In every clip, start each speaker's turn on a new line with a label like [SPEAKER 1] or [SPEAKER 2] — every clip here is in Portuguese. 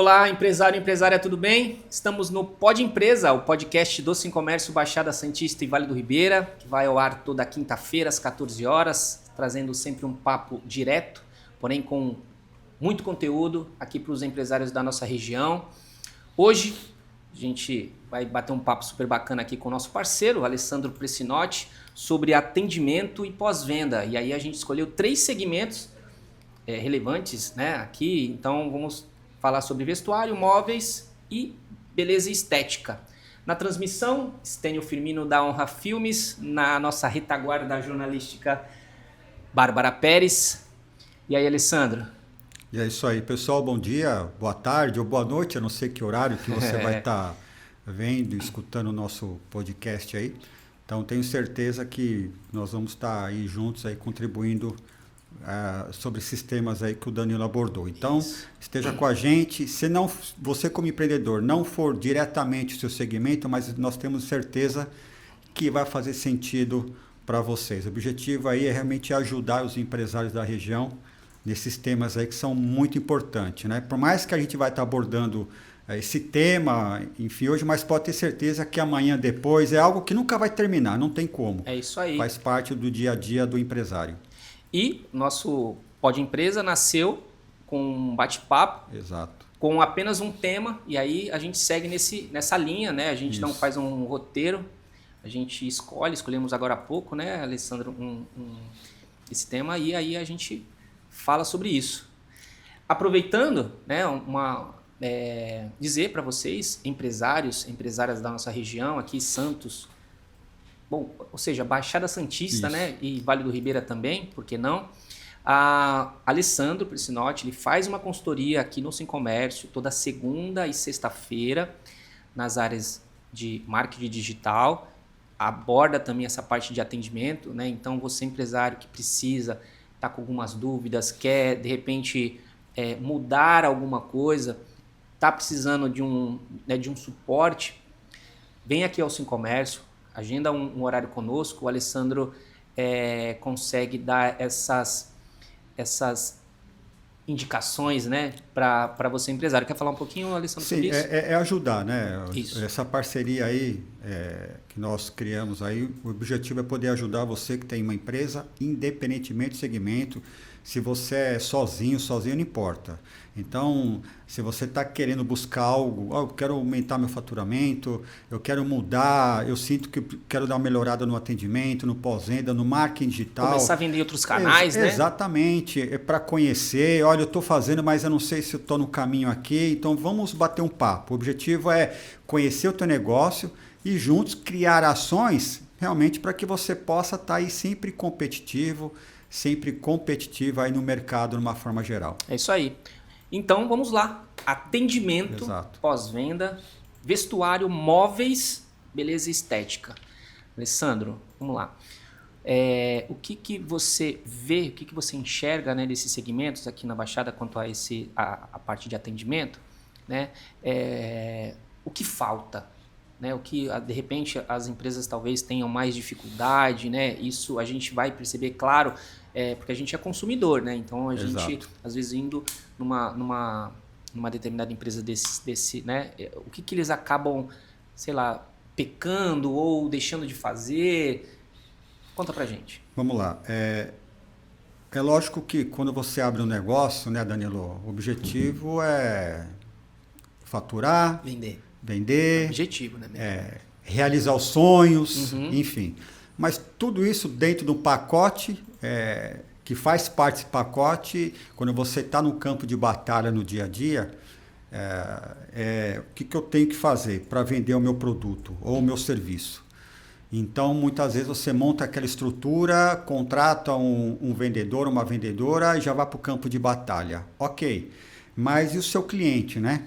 [SPEAKER 1] Olá, empresário e empresária, tudo bem? Estamos no Pod Empresa, o podcast do Sim Comércio Baixada Santista e Vale do Ribeira, que vai ao ar toda quinta-feira às 14 horas, trazendo sempre um papo direto, porém com muito conteúdo aqui para os empresários da nossa região. Hoje a gente vai bater um papo super bacana aqui com o nosso parceiro, Alessandro Presinotti, sobre atendimento e pós-venda. E aí a gente escolheu 3 segmentos relevantes, né, aqui, então vamos falar sobre vestuário, móveis e beleza e estética. Na transmissão, Stênio Firmino da Honra Filmes, na nossa retaguarda jornalística, Bárbara Pérez. E aí, Alessandro?
[SPEAKER 2] E é isso aí, pessoal, bom dia, boa tarde ou boa noite, eu não sei que horário que você vai estar vendo, escutando o nosso podcast aí. Então, tenho certeza que nós vamos estar aí juntos aí contribuindo sobre esses temas aí que o Danilo abordou. Então, esteja com a gente. Se não, você como empreendedor não for diretamente o seu segmento, mas nós temos certeza que vai fazer sentido para vocês. O objetivo aí é realmente ajudar os empresários da região nesses temas aí que são muito importantes, né? Por mais que a gente vai estar abordando esse tema, enfim, hoje, mas pode ter certeza que amanhã, depois, é algo que nunca vai terminar, não tem como.
[SPEAKER 1] É isso aí.
[SPEAKER 2] Faz parte do dia a dia do empresário.
[SPEAKER 1] E nosso Pod Empresa nasceu com um bate-papo.
[SPEAKER 2] Exato.
[SPEAKER 1] Com apenas um tema, e aí a gente segue nessa linha, né? A gente não faz um roteiro, a gente escolhemos agora há pouco, né, Alessandro, esse tema, e aí a gente fala sobre isso. Aproveitando, né, dizer para vocês, empresárias da nossa região, aqui Santos, bom, ou seja, Baixada Santista, né, e Vale do Ribeira também, por que não? A Alessandro Presinotti, ele faz uma consultoria aqui no Sim Comércio toda segunda e sexta-feira nas áreas de marketing digital, aborda também essa parte de atendimento, né? Então você empresário que precisa, está com algumas dúvidas, quer de repente mudar alguma coisa, está precisando de um suporte, vem aqui ao Sim Comércio, agenda um horário conosco, o Alessandro consegue dar essas indicações, né, para você empresário. Quer falar um pouquinho, Alessandro, sobre isso?
[SPEAKER 2] Sim, é ajudar, né?
[SPEAKER 1] Isso.
[SPEAKER 2] Essa parceria aí que nós criamos aí, o objetivo é poder ajudar você que tem uma empresa, independentemente do segmento. Se você é sozinho não importa. Então, se você está querendo buscar algo, eu quero aumentar meu faturamento, eu quero mudar, eu sinto que eu quero dar uma melhorada no atendimento, no pós-venda, no marketing digital.
[SPEAKER 1] Começar a vender em outros canais, né?
[SPEAKER 2] Exatamente, é para conhecer, olha, eu estou fazendo, mas eu não sei se eu estou no caminho aqui, então vamos bater um papo. O objetivo é conhecer o teu negócio e juntos criar ações realmente para que você possa estar aí sempre competitivo aí no mercado de uma forma geral.
[SPEAKER 1] É isso aí. Então vamos lá. Atendimento, pós-venda, vestuário, móveis, beleza e estética. Alessandro, vamos lá. O que você vê, o que você enxerga, né, desses segmentos aqui na Baixada quanto a parte de atendimento, né? O que falta? Né, o que de repente as empresas talvez tenham mais dificuldade, né? Isso a gente vai perceber, claro, porque a gente é consumidor, né? Então a gente às vezes indo numa determinada empresa desse, né? O que eles acabam, sei lá, pecando ou deixando de fazer? Conta pra gente.
[SPEAKER 2] Vamos lá. É lógico que quando você abre um negócio, né, Danilo, o objetivo é faturar, vender,
[SPEAKER 1] objetivo, né?
[SPEAKER 2] Realizar os sonhos, enfim. Mas tudo isso dentro de um pacote que faz parte desse pacote, quando você está no campo de batalha no dia a dia, o que eu tenho que fazer para vender o meu produto ou o meu serviço? Então, muitas vezes você monta aquela estrutura, contrata um vendedor, uma vendedora e já vai para o campo de batalha. Ok, mas e o seu cliente, né?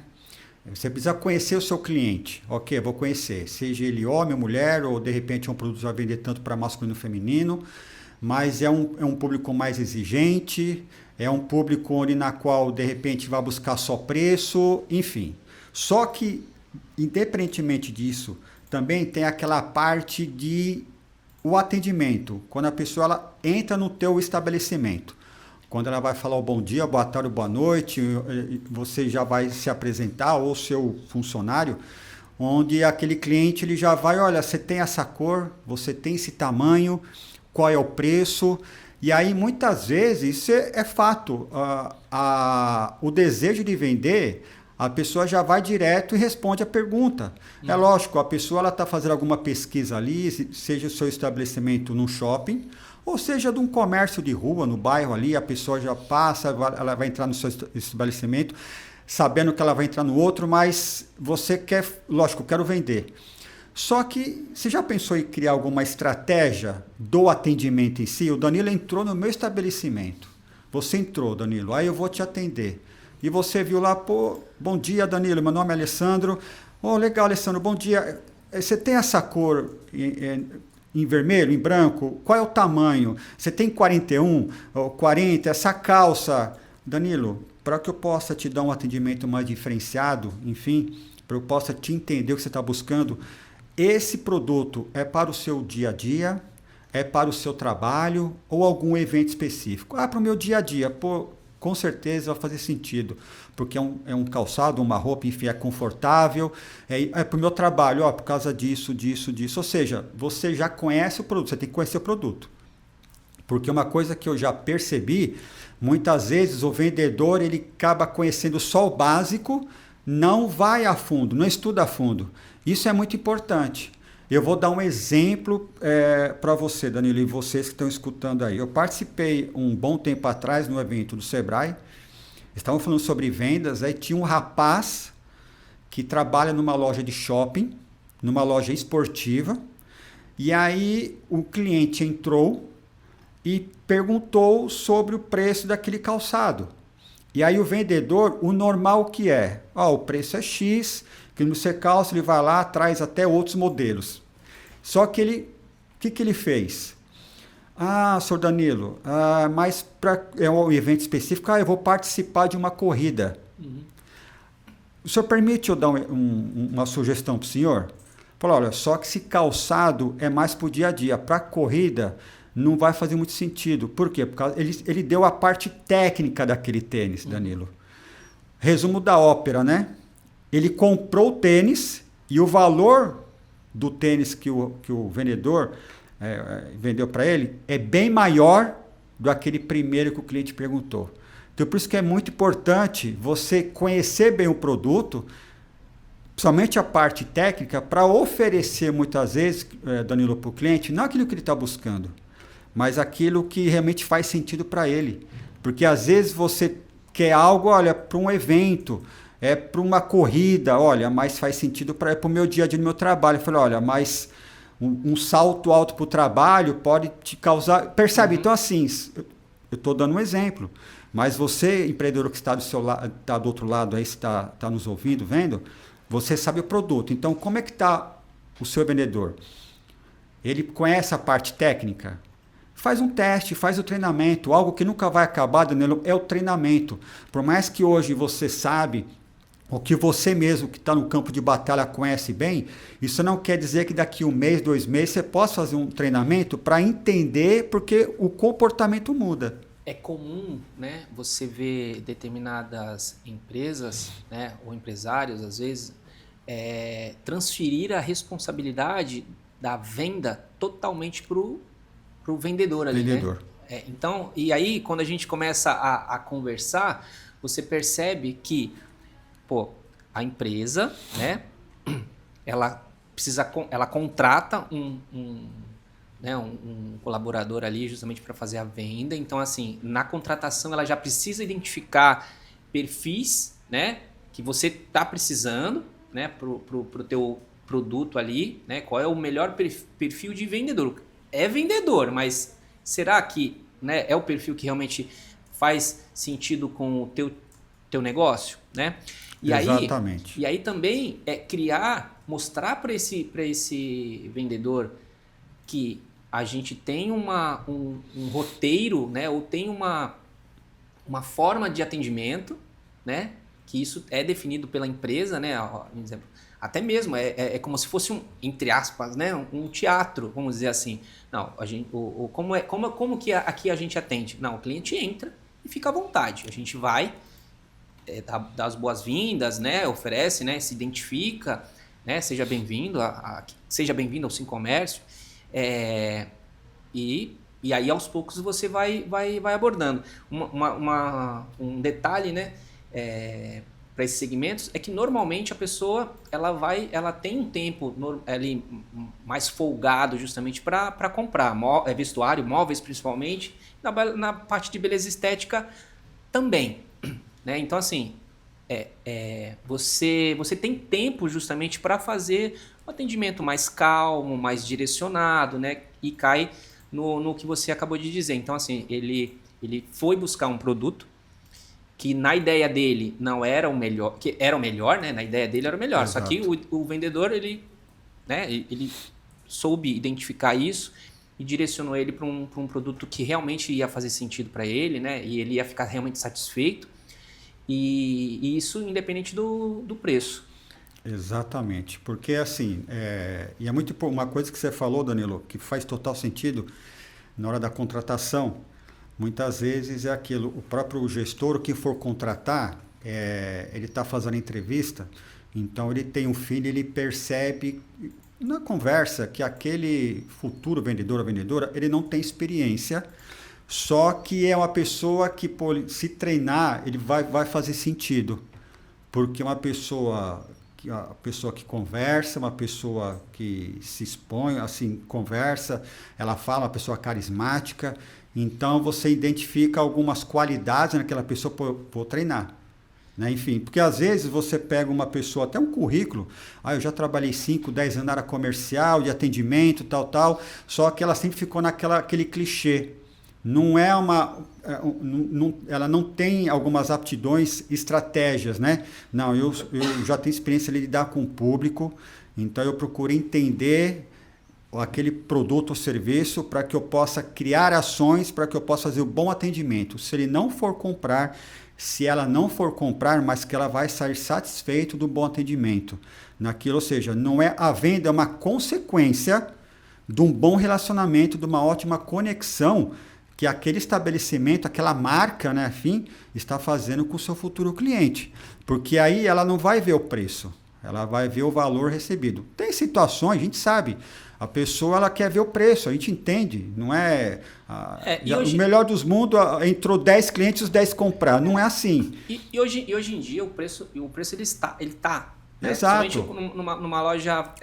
[SPEAKER 2] Você precisa conhecer o seu cliente. Ok, eu vou conhecer. Seja ele homem ou mulher, ou de repente é um produto que vai vender tanto para masculino e feminino, mas é um público mais exigente, é um público na qual de repente vai buscar só preço, enfim. Só que, independentemente disso, também tem aquela parte de o atendimento, quando a pessoa ela entra no teu estabelecimento. quando ela vai falar o bom dia, boa tarde, boa noite, você já vai se apresentar, ou seu funcionário, onde aquele cliente ele já vai, olha, você tem essa cor, você tem esse tamanho, qual é o preço. E aí, muitas vezes, isso é fato. O desejo de vender, a pessoa já vai direto e responde a pergunta. É lógico, a pessoa está fazendo alguma pesquisa ali, seja o seu estabelecimento num shopping, ou seja de um comércio de rua, no bairro ali, a pessoa já passa, ela vai entrar no seu estabelecimento, sabendo que ela vai entrar no outro, mas você quer, lógico, eu quero vender. Só que você já pensou em criar alguma estratégia do atendimento em si? O Danilo entrou no meu estabelecimento. Você entrou, Danilo, aí eu vou te atender. E você viu lá, pô, bom dia, Danilo, meu nome é Alessandro. Oh, legal, Alessandro, bom dia. Você tem essa cor em vermelho, em branco? Qual é o tamanho? Você tem 41 ou 40? Essa calça? Danilo, para que eu possa te dar um atendimento mais diferenciado, enfim, para eu possa te entender o que você está buscando, esse produto é para o seu dia a dia, é para o seu trabalho ou algum evento específico? Para o meu dia a dia, pô, com certeza vai fazer sentido, porque é um calçado, uma roupa, enfim, é confortável, é para o meu trabalho, por causa disso. Ou seja, você já conhece o produto, você tem que conhecer o produto. Porque uma coisa que eu já percebi, muitas vezes o vendedor ele acaba conhecendo só o básico, não vai a fundo, não estuda a fundo. Isso é muito importante. Eu vou dar um exemplo para você, Danilo, e vocês que estão escutando aí. Eu participei um bom tempo atrás no evento do Sebrae. Estavam falando sobre vendas. Aí tinha um rapaz que trabalha numa loja de shopping, numa loja esportiva. E aí o cliente entrou e perguntou sobre o preço daquele calçado. E aí o vendedor, o normal que é? O preço é X, que no seu calço ele vai lá, traz até outros modelos. Só que o que ele fez? Senhor Danilo, mas para um evento específico, eu vou participar de uma corrida. O senhor permite eu dar uma sugestão para o senhor? Falou, olha, só que esse calçado é mais para o dia a dia. Para a corrida, não vai fazer muito sentido. Por quê? Porque ele deu a parte técnica daquele tênis, Danilo. Resumo da ópera, né? Ele comprou o tênis e o valor do tênis que o vendedor vendeu para ele é bem maior do aquele primeiro que o cliente perguntou. Então, por isso que é muito importante você conhecer bem o produto, somente a parte técnica, para oferecer muitas vezes, Danilo, para o cliente, não aquilo que ele está buscando, mas aquilo que realmente faz sentido para ele. Porque às vezes você quer algo, olha, para um evento, para uma corrida, olha, mas faz sentido para o meu dia a dia no meu trabalho. Eu falei, olha, mas um salto alto para o trabalho pode te causar... Percebe? Então, assim, eu estou dando um exemplo, mas você, empreendedor que está do seu lado, está do outro lado aí, está nos ouvindo, vendo, você sabe o produto. Então, como é que está o seu vendedor? Ele conhece a parte técnica? Faz um teste, faz o treinamento. Algo que nunca vai acabar, Danilo, é o treinamento. Por mais que hoje você sabe, ou que você mesmo que está no campo de batalha conhece bem, isso não quer dizer que daqui 1 mês, 2 meses, você possa fazer um treinamento para entender, porque o comportamento muda.
[SPEAKER 1] É comum, né, você ver determinadas empresas, né, ou empresários, às vezes, transferir a responsabilidade da venda totalmente para o vendedor ali,
[SPEAKER 2] vendedor.
[SPEAKER 1] Né? Então, e aí, quando a gente começa a conversar, você percebe que, a empresa, né, ela contrata um colaborador ali justamente para fazer a venda. Então, assim, na contratação ela já precisa identificar perfis, né, que você está precisando, né, pro teu produto ali, né, qual é o melhor perfil de vendedor. É vendedor, mas será que, né, é o perfil que realmente faz sentido com o teu negócio, né?
[SPEAKER 2] Exatamente.
[SPEAKER 1] E aí também mostrar para esse vendedor que a gente tem um roteiro, né, ou tem uma forma de atendimento, né, que isso é definido pela empresa, né, por exemplo, até mesmo é como se fosse entre aspas, né, um teatro, vamos dizer assim. Não, como que aqui a gente atende? Não, o cliente entra, e fica à vontade. A gente vai dar as boas-vindas, né? Oferece, né? Se identifica, né? Seja bem-vindo seja bem-vindo ao Sim Comércio. E aí, aos poucos, você vai abordando. Um detalhe, né? Para esses segmentos é que normalmente a pessoa ela tem um tempo ali mais folgado justamente para comprar vestuário, móveis principalmente, na parte de beleza estética também, né? Então assim você tem tempo justamente para fazer um atendimento mais calmo, mais direcionado, né? E cai no que você acabou de dizer. Então assim ele foi buscar um produto que na ideia dele não era o melhor, que era o melhor, né? Na ideia dele era o melhor.
[SPEAKER 2] Exato.
[SPEAKER 1] Só que o vendedor, ele soube identificar isso e direcionou ele para um produto que realmente ia fazer sentido para ele, né? E ele ia ficar realmente satisfeito. E isso independente do preço.
[SPEAKER 2] Exatamente, porque assim, e é muito uma coisa que você falou, Danilo, que faz total sentido na hora da contratação. Muitas vezes é aquilo, o próprio gestor, quem for contratar, ele está fazendo entrevista, então ele tem um feeling, ele percebe na conversa que aquele futuro vendedor ou vendedora, ele não tem experiência, só que é uma pessoa que, se treinar, ele vai fazer sentido, porque uma pessoa que conversa, uma pessoa que se expõe, assim, conversa, ela fala, uma pessoa carismática. Então, você identifica algumas qualidades naquela pessoa, vou treinar. Né? Enfim, porque às vezes você pega uma pessoa, até um currículo, eu já trabalhei 5, 10 anos na área comercial, de atendimento, tal, só que ela sempre ficou aquele clichê. Não é ela não tem algumas aptidões, estratégias, né? Não, eu já tenho experiência de lidar com o público, então eu procuro entender aquele produto ou serviço para que eu possa criar ações, para que eu possa fazer um bom atendimento. Se ele não for comprar, se ela não for comprar, mas que ela vai sair satisfeito do bom atendimento naquilo, ou seja, não é a venda, é uma consequência de um bom relacionamento, de uma ótima conexão que aquele estabelecimento, aquela marca, né, enfim, está fazendo com o seu futuro cliente. Porque aí ela não vai ver o preço, ela vai ver o valor recebido. Tem situações, a gente sabe, a pessoa ela quer ver o preço, a gente entende, não é... hoje, o melhor dos mundos, entrou 10 clientes, os 10 compraram, não é assim.
[SPEAKER 1] E hoje em dia o preço ele tá né?
[SPEAKER 2] Exato.
[SPEAKER 1] Principalmente numa loja,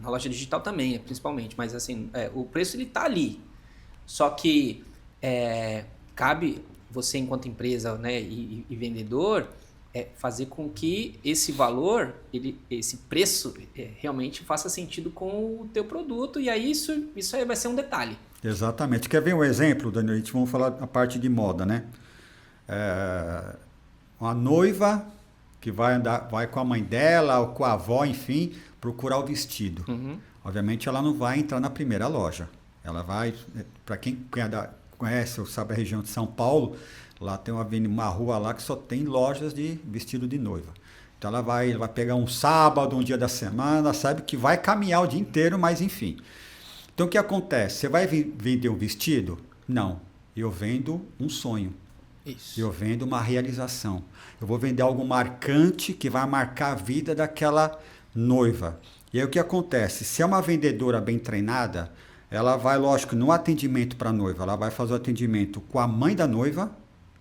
[SPEAKER 1] na loja digital também, principalmente, mas assim, o preço ele tá ali. Só que cabe você, enquanto empresa, né, e vendedor, fazer com que esse valor, esse preço, realmente faça sentido com o teu produto. E aí isso aí vai ser um detalhe.
[SPEAKER 2] Exatamente. Quer ver um exemplo, Daniel? A gente vamos falar a parte de moda, né? Uma noiva que vai com a mãe dela ou com a avó, enfim, procurar o vestido.
[SPEAKER 1] Uhum.
[SPEAKER 2] Obviamente ela não vai entrar na primeira loja. Ela vai, para quem conhece ou sabe a região de São Paulo, lá tem uma rua lá que só tem lojas de vestido de noiva. Então ela vai pegar um sábado, um dia da semana, sabe que vai caminhar o dia inteiro, mas enfim. Então o que acontece? Você vai vender um vestido? Não. Eu vendo um sonho.
[SPEAKER 1] Isso.
[SPEAKER 2] Eu vendo uma realização. Eu vou vender algo marcante que vai marcar a vida daquela noiva. E aí o que acontece? Se é uma vendedora bem treinada, ela vai, lógico, no atendimento para a noiva, ela vai fazer o atendimento com a mãe da noiva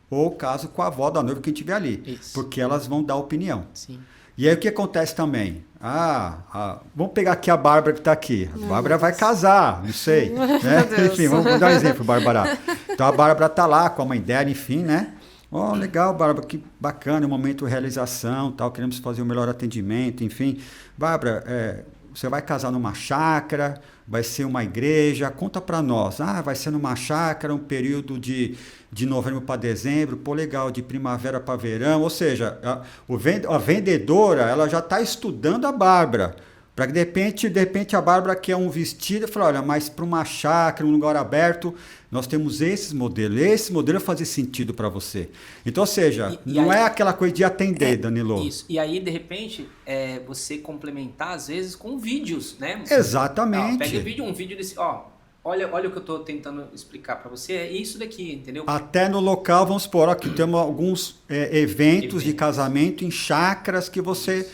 [SPEAKER 2] ou, caso, com a avó da noiva que a gente tiver ali.
[SPEAKER 1] Isso.
[SPEAKER 2] Porque elas vão dar opinião.
[SPEAKER 1] Sim.
[SPEAKER 2] E aí o que acontece também? Vamos pegar aqui a Bárbara que está aqui. A Bárbara vai casar, não sei. Né? Enfim, vamos dar um exemplo, Bárbara. Então a Bárbara está lá com a mãe dela, enfim, né? Legal, Bárbara, que bacana, um momento de realização, tal, queremos fazer o melhor atendimento, enfim. Bárbara, você vai casar numa chácara, vai ser uma igreja, conta para nós. Vai ser numa chácara, um período de novembro para dezembro, legal, de primavera para verão. Ou seja, a vendedora, ela já está estudando a Bárbara. Para que de repente a Bárbara quer um vestido e fala, olha, mas para uma chácara, um lugar aberto, nós temos esses modelos. Esse modelo vai fazer sentido para você. Então, ou seja, não é aquela coisa de atender, Danilo.
[SPEAKER 1] Isso. E aí, de repente, você complementar, às vezes, com vídeos, né?
[SPEAKER 2] Exatamente.
[SPEAKER 1] Pega um vídeo desse, olha o que eu estou tentando explicar para você, é isso daqui, entendeu?
[SPEAKER 2] Até no local, vamos supor, aqui temos alguns eventos de casamento em chácaras que você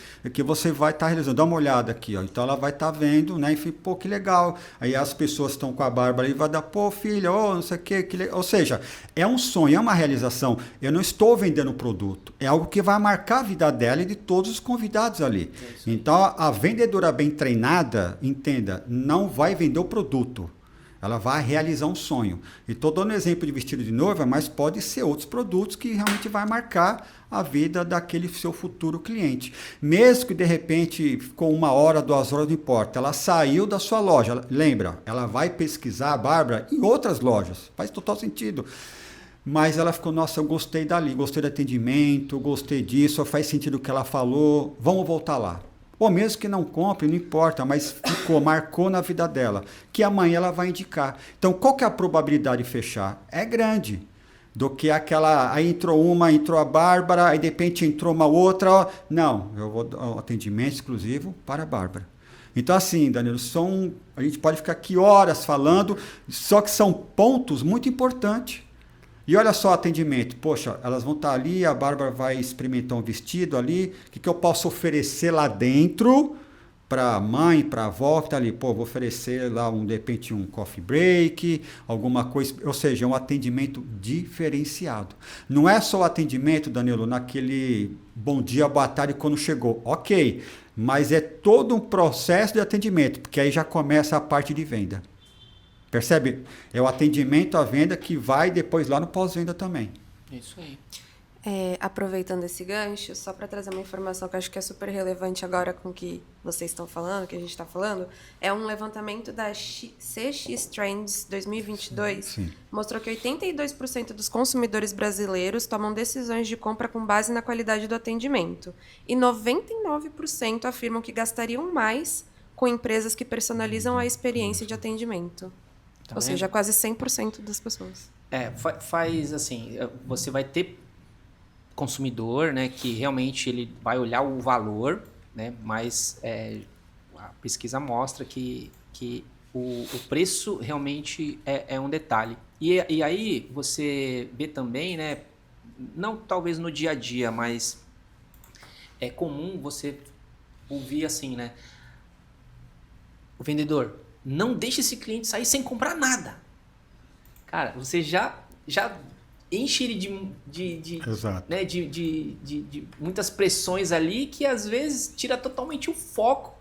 [SPEAKER 2] vai estar realizando. Dá uma olhada aqui, ó. Então ela vai estar vendo, né? Enfim, pô, que legal. Aí as pessoas estão com a Bárbara e vai dar, pô, filha, não sei o quê, que legal. Ou seja, é um sonho, é uma realização. Eu não estou vendendo produto, é algo que vai marcar a vida dela e de todos os convidados ali. Então a vendedora bem treinada, entenda, não vai vender o produto. Ela vai realizar um sonho. E estou dando exemplo de vestido de noiva, mas pode ser outros produtos que realmente vai marcar a vida daquele seu futuro cliente. Mesmo que de repente ficou 1 hora, 2 horas, não importa. Ela saiu da sua loja. Lembra, ela vai pesquisar a Bárbara em outras lojas. Faz total sentido. Mas ela ficou, nossa, eu gostei dali, gostei do atendimento, gostei disso, faz sentido o que ela falou, vamos voltar lá. Ou mesmo que não compre, não importa, mas ficou, marcou na vida dela, que amanhã ela vai indicar. Então, qual que é a probabilidade de fechar? É grande. Do que aquela, aí entrou a Bárbara, aí de repente entrou uma outra, ó, não, eu vou dar um atendimento exclusivo para a Bárbara. Então, assim, Danilo, a gente pode ficar aqui horas falando, só que são pontos muito importantes. E olha só o atendimento. Poxa, elas vão estar ali, a Bárbara vai experimentar um vestido ali. O que eu posso oferecer lá dentro para a mãe, para a avó que está ali? Pô, vou oferecer lá, de repente, um coffee break, alguma coisa. Ou seja, um atendimento diferenciado. Não é só o atendimento, Danilo, naquele bom dia, boa tarde, quando chegou. Ok, mas é todo um processo de atendimento, porque aí já começa a parte de venda. Percebe? É o atendimento à venda que vai depois lá no pós-venda também.
[SPEAKER 1] Isso aí.
[SPEAKER 3] Aproveitando esse gancho, só para trazer uma informação que eu acho que é super relevante agora com o que vocês estão falando, que a gente está falando, é um levantamento da CX Trends 2022,
[SPEAKER 2] Sim.
[SPEAKER 3] Mostrou que 82% dos consumidores brasileiros tomam decisões de compra com base na qualidade do atendimento e 99% afirmam que gastariam mais com empresas que personalizam a experiência de atendimento. Ou seja, quase 100% das pessoas.
[SPEAKER 1] Faz assim, você vai ter consumidor, né, que realmente ele vai olhar o valor, né, mas a pesquisa mostra que o preço realmente é um detalhe. E aí você vê também, né, não talvez no dia a dia, mas é comum você ouvir assim, né, o vendedor, não deixe esse cliente sair sem comprar nada. Cara, você já enche ele de muitas pressões ali que às vezes tira totalmente o foco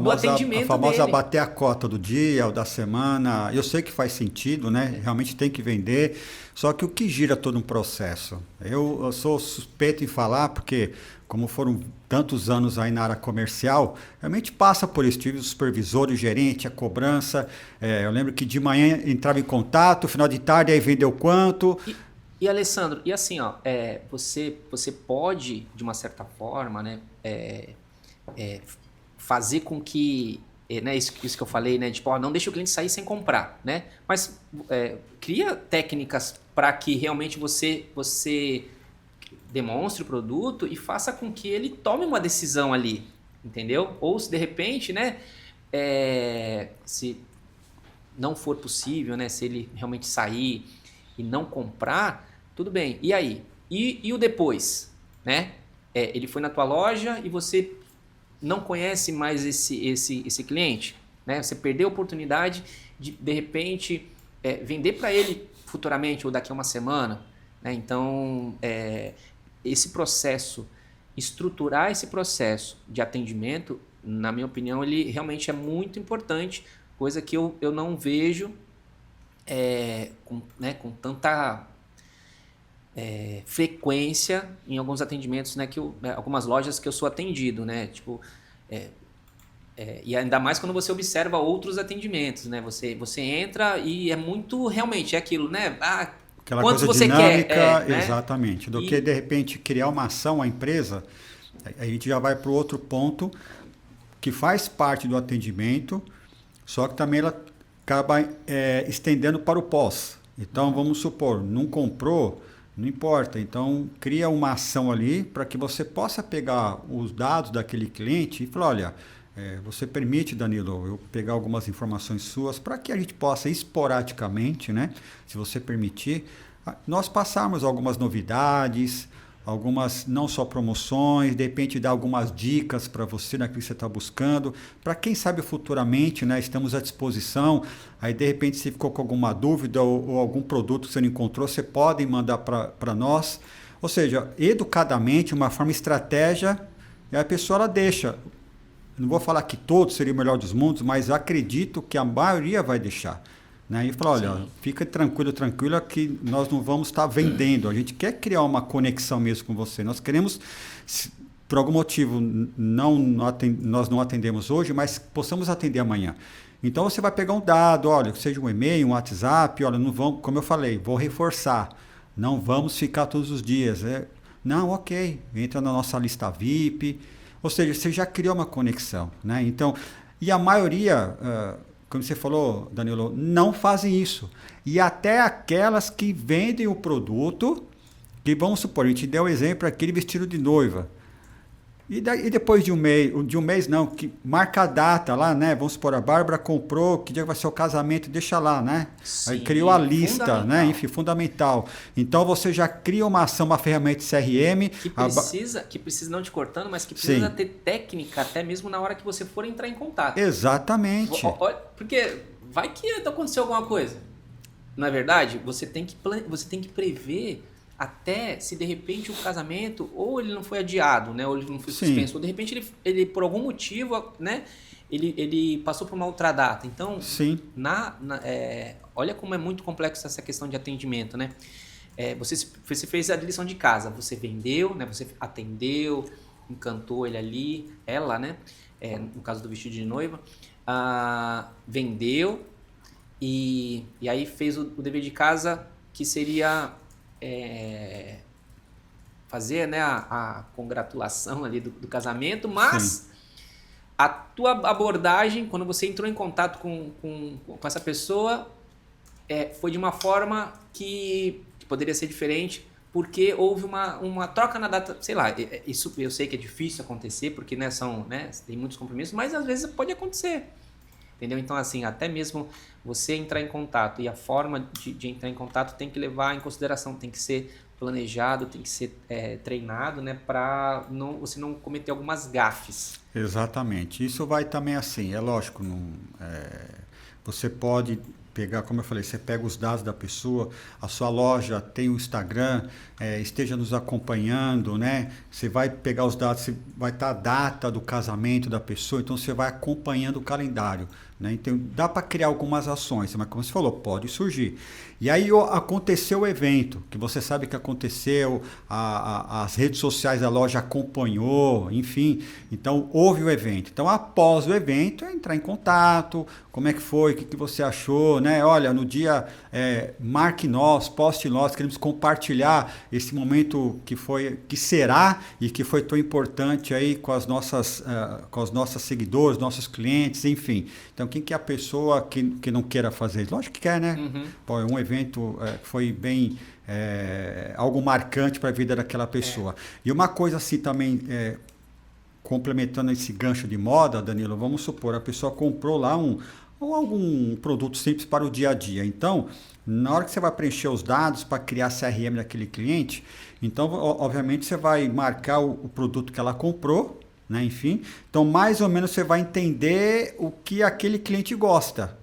[SPEAKER 1] do atendimento dele.
[SPEAKER 2] A famosa bater a cota do dia ou da semana. Eu sei que faz sentido, né? Realmente tem que vender. Só que o que gira todo um processo? Eu sou suspeito em falar porque, como foram tantos anos aí na área comercial, realmente passa por isso. Tive o supervisor, o gerente, a cobrança. Eu lembro que de manhã entrava em contato, final de tarde aí vendeu quanto.
[SPEAKER 1] E Alessandro, e assim, ó, você pode, de uma certa forma, né, fazer com que, né, isso que eu falei, né, tipo, não deixa o cliente sair sem comprar, né, mas cria técnicas para que realmente você demonstre o produto e faça com que ele tome uma decisão ali, entendeu? Ou se de repente, né, se não for possível, né, se ele realmente sair e não comprar, tudo bem. E aí? E o depois, né? Ele foi na tua loja e você não conhece mais esse cliente, né? Você perdeu a oportunidade de repente, vender para ele futuramente ou daqui a uma semana, né? Então, esse processo, estruturar esse processo de atendimento, na minha opinião, ele realmente é muito importante, coisa que eu não vejo com tanta frequência em alguns atendimentos, né, algumas lojas que eu sou atendido, né, tipo, e ainda mais quando você observa outros atendimentos, né, você entra e é muito, realmente, é aquilo, né,
[SPEAKER 2] aquela
[SPEAKER 1] quantos
[SPEAKER 2] coisa
[SPEAKER 1] você
[SPEAKER 2] dinâmica,
[SPEAKER 1] quer, né?
[SPEAKER 2] Exatamente, do que de repente criar uma ação à empresa, a gente já vai para o outro ponto que faz parte do atendimento, só que também ela acaba estendendo para o pós. Então, vamos supor, não comprou, não importa. Então, cria uma ação ali para que você possa pegar os dados daquele cliente e falar, olha, você permite, Danilo, eu pegar algumas informações suas para que a gente possa esporadicamente, né, se você permitir, nós passarmos algumas novidades, algumas não só promoções, de repente dar algumas dicas para você naquilo que você está buscando, para quem sabe futuramente, né, estamos à disposição, aí de repente se ficou com alguma dúvida ou algum produto que você não encontrou, você pode mandar para nós, ou seja, educadamente, uma forma estratégia, e a pessoa ela deixa. Não vou falar que todos seriam o melhor dos mundos, mas acredito que a maioria vai deixar. Né? E falar, olha, fica tranquila que nós não vamos estar vendendo. A gente quer criar uma conexão mesmo com você. Nós queremos, por algum motivo, nós não atendemos hoje, mas possamos atender amanhã. Então você vai pegar um dado, olha, seja um e-mail, um WhatsApp, olha, não vamos, como eu falei, vou reforçar. Não vamos ficar todos os dias. Não, ok, entra na nossa lista VIP. Ou seja, você já criou uma conexão. Né? Então, e a maioria... como você falou, Danilo, não fazem isso. E até aquelas que vendem o produto, que vamos supor, a gente deu o exemplo, aquele vestido de noiva. E depois de um mês não, que marca a data lá, né? Vamos supor, a Bárbara comprou, que dia vai ser o casamento, deixa lá, né?
[SPEAKER 1] Sim,
[SPEAKER 2] aí criou a lista, né? Enfim, fundamental. Então você já cria uma ação, uma ferramenta de CRM.
[SPEAKER 1] Que precisa, não te cortando, mas que precisa ter técnica até mesmo na hora que você for entrar em contato.
[SPEAKER 2] Exatamente.
[SPEAKER 1] Porque vai que aconteceu alguma coisa. Não é verdade? Você tem que prever até se de repente o casamento ou ele não foi adiado, né, ou ele não foi suspenso, ou de repente ele por algum motivo, né, ele passou por uma outra data. Então, olha como é muito complexo essa questão de atendimento, né? Você fez a lição de casa, você vendeu, né, você atendeu, encantou ele ali, ela, né, no caso do vestido de noiva, vendeu e aí fez o dever de casa, que seria fazer, né, a congratulação ali do casamento, mas a tua abordagem, quando você entrou em contato com essa pessoa, foi de uma forma que poderia ser diferente, porque houve uma troca na data, sei lá, isso eu sei que é difícil acontecer, porque né, tem muitos compromissos, mas às vezes pode acontecer. Entendeu? Então, assim, até mesmo você entrar em contato e a forma de entrar em contato tem que levar em consideração, tem que ser planejado, tem que ser treinado, né, para você não cometer algumas gafes.
[SPEAKER 2] Exatamente. Isso vai também assim, é lógico, você pode pegar, como eu falei, você pega os dados da pessoa, a sua loja tem o Instagram, esteja nos acompanhando, né? Você vai pegar os dados, você vai estar a data do casamento da pessoa, então você vai acompanhando o calendário, né? Então dá para criar algumas ações, mas como você falou, pode surgir. E aí aconteceu o evento, que você sabe que aconteceu, as redes sociais da loja acompanhou, enfim, então houve o evento. Então após o evento, entrar em contato, como é que foi, o que você achou, né? Olha, no dia, marque nós, poste nós, queremos compartilhar esse momento que será e que foi tão importante aí com as nossas seguidores, nossos clientes, enfim. Então quem que é a pessoa que não queira fazer isso? Lógico que quer, né? Uhum. Pô, é um evento que foi bem algo marcante para a vida daquela pessoa. E uma coisa assim também, complementando esse gancho de moda, Danilo, vamos supor, a pessoa comprou lá algum produto simples para o dia a dia. Então, na hora que você vai preencher os dados para criar CRM daquele cliente, então, obviamente, você vai marcar o produto que ela comprou, né? Enfim, então mais ou menos você vai entender o que aquele cliente gosta.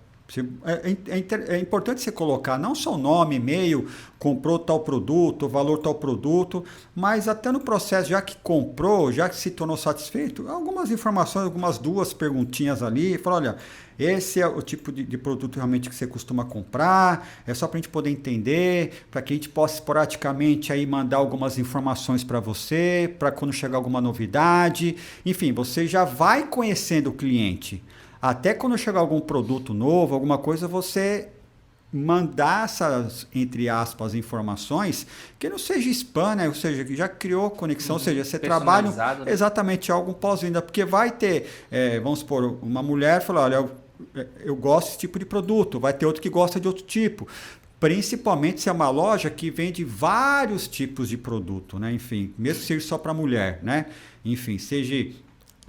[SPEAKER 2] É importante você colocar não só o nome, e-mail, comprou tal produto, valor tal produto, mas até no processo, já que comprou, já que se tornou satisfeito, algumas informações, algumas 2 perguntinhas ali, fala, olha, esse é o tipo de produto realmente que você costuma comprar, é só para a gente poder entender, para que a gente possa esporadicamente aí mandar algumas informações para você, para quando chegar alguma novidade, enfim, você já vai conhecendo o cliente. Até quando chegar algum produto novo, alguma coisa, você mandar essas, entre aspas, informações que não seja spam, né? Ou seja, que já criou conexão, ou seja, você trabalha exatamente algo pós-venda, porque vai ter, vamos supor, uma mulher fala, olha, eu gosto desse tipo de produto, vai ter outro que gosta de outro tipo. Principalmente se é uma loja que vende vários tipos de produto, né? Enfim, mesmo que seja só para mulher, né? Enfim, seja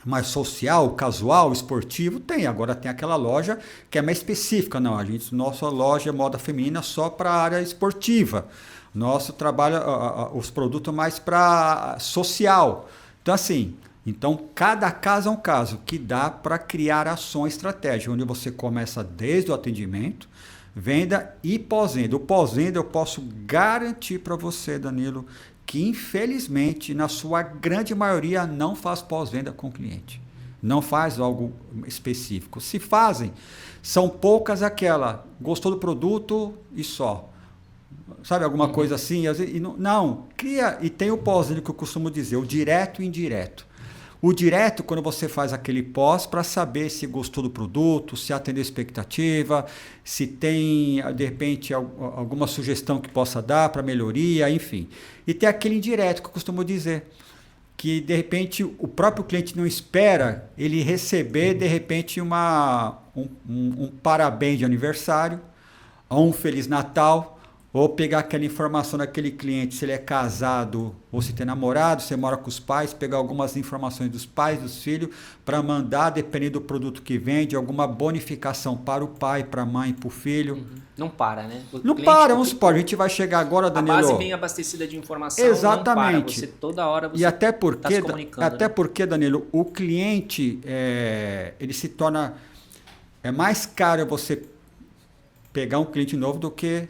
[SPEAKER 2] mais social, casual, esportivo, tem. Agora tem aquela loja que é mais específica. Não, nossa loja é moda feminina só para a área esportiva. Nosso trabalho, os produtos mais para social. Então, assim, cada caso é um caso que dá para criar ações estratégicas, onde você começa desde o atendimento, venda e pós-venda. O pós-venda eu posso garantir para você, Danilo, que infelizmente, na sua grande maioria, não faz pós-venda com o cliente. Não faz algo específico. Se fazem, são poucas gostou do produto e só. Sabe, alguma coisa assim? Não, cria, e tem o pós-venda que eu costumo dizer, o direto e indireto. O direto, quando você faz aquele pós para saber se gostou do produto, se atendeu a expectativa, se tem, de repente, alguma sugestão que possa dar para melhoria, enfim. E tem aquele indireto que eu costumo dizer, que de repente o próprio cliente não espera ele receber, de repente, um parabéns de aniversário, ou um Feliz Natal, ou pegar aquela informação daquele cliente, se ele é casado ou se tem namorado, se mora com os pais, pegar algumas informações dos pais, dos filhos, para mandar, dependendo do produto que vende, alguma bonificação para o pai, para a mãe, para o filho.
[SPEAKER 1] Uhum. Não para, né?
[SPEAKER 2] Vamos supor, a gente vai chegar agora, Danilo.
[SPEAKER 1] A base bem abastecida de informação.
[SPEAKER 2] Exatamente.
[SPEAKER 1] Não para, você toda hora você
[SPEAKER 2] está se comunicando. Até porque, Danilo, o cliente, ele se torna... É mais caro você pegar um cliente novo do que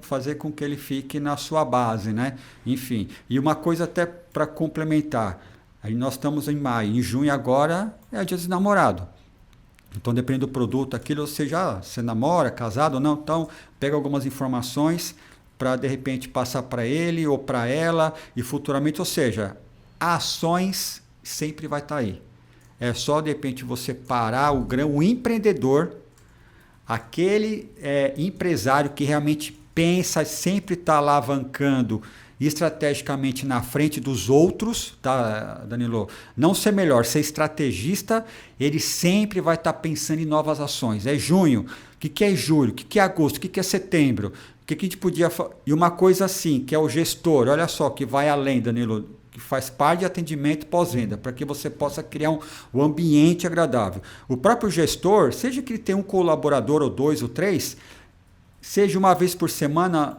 [SPEAKER 2] fazer com que ele fique na sua base, né? Enfim, e uma coisa até para complementar, aí nós estamos em maio, em junho agora é dia dos namorados. Então, dependendo do produto, aquilo você namora, casado ou não, então pega algumas informações para de repente passar para ele ou para ela e futuramente, ou seja, ações sempre vai estar aí. É só de repente você parar o empreendedor, aquele empresário que realmente pensa, sempre está alavancando estrategicamente na frente dos outros, tá, Danilo? Não ser melhor, ser estrategista, ele sempre vai estar pensando em novas ações. É junho, o que é julho, o que é agosto, o que é setembro, o que a gente podia... E uma coisa assim, que é o gestor, olha só, que vai além, Danilo, que faz parte de atendimento pós-venda, para que você possa criar um ambiente agradável. O próprio gestor, seja que ele tenha um colaborador ou 2 ou 3, seja uma vez por semana,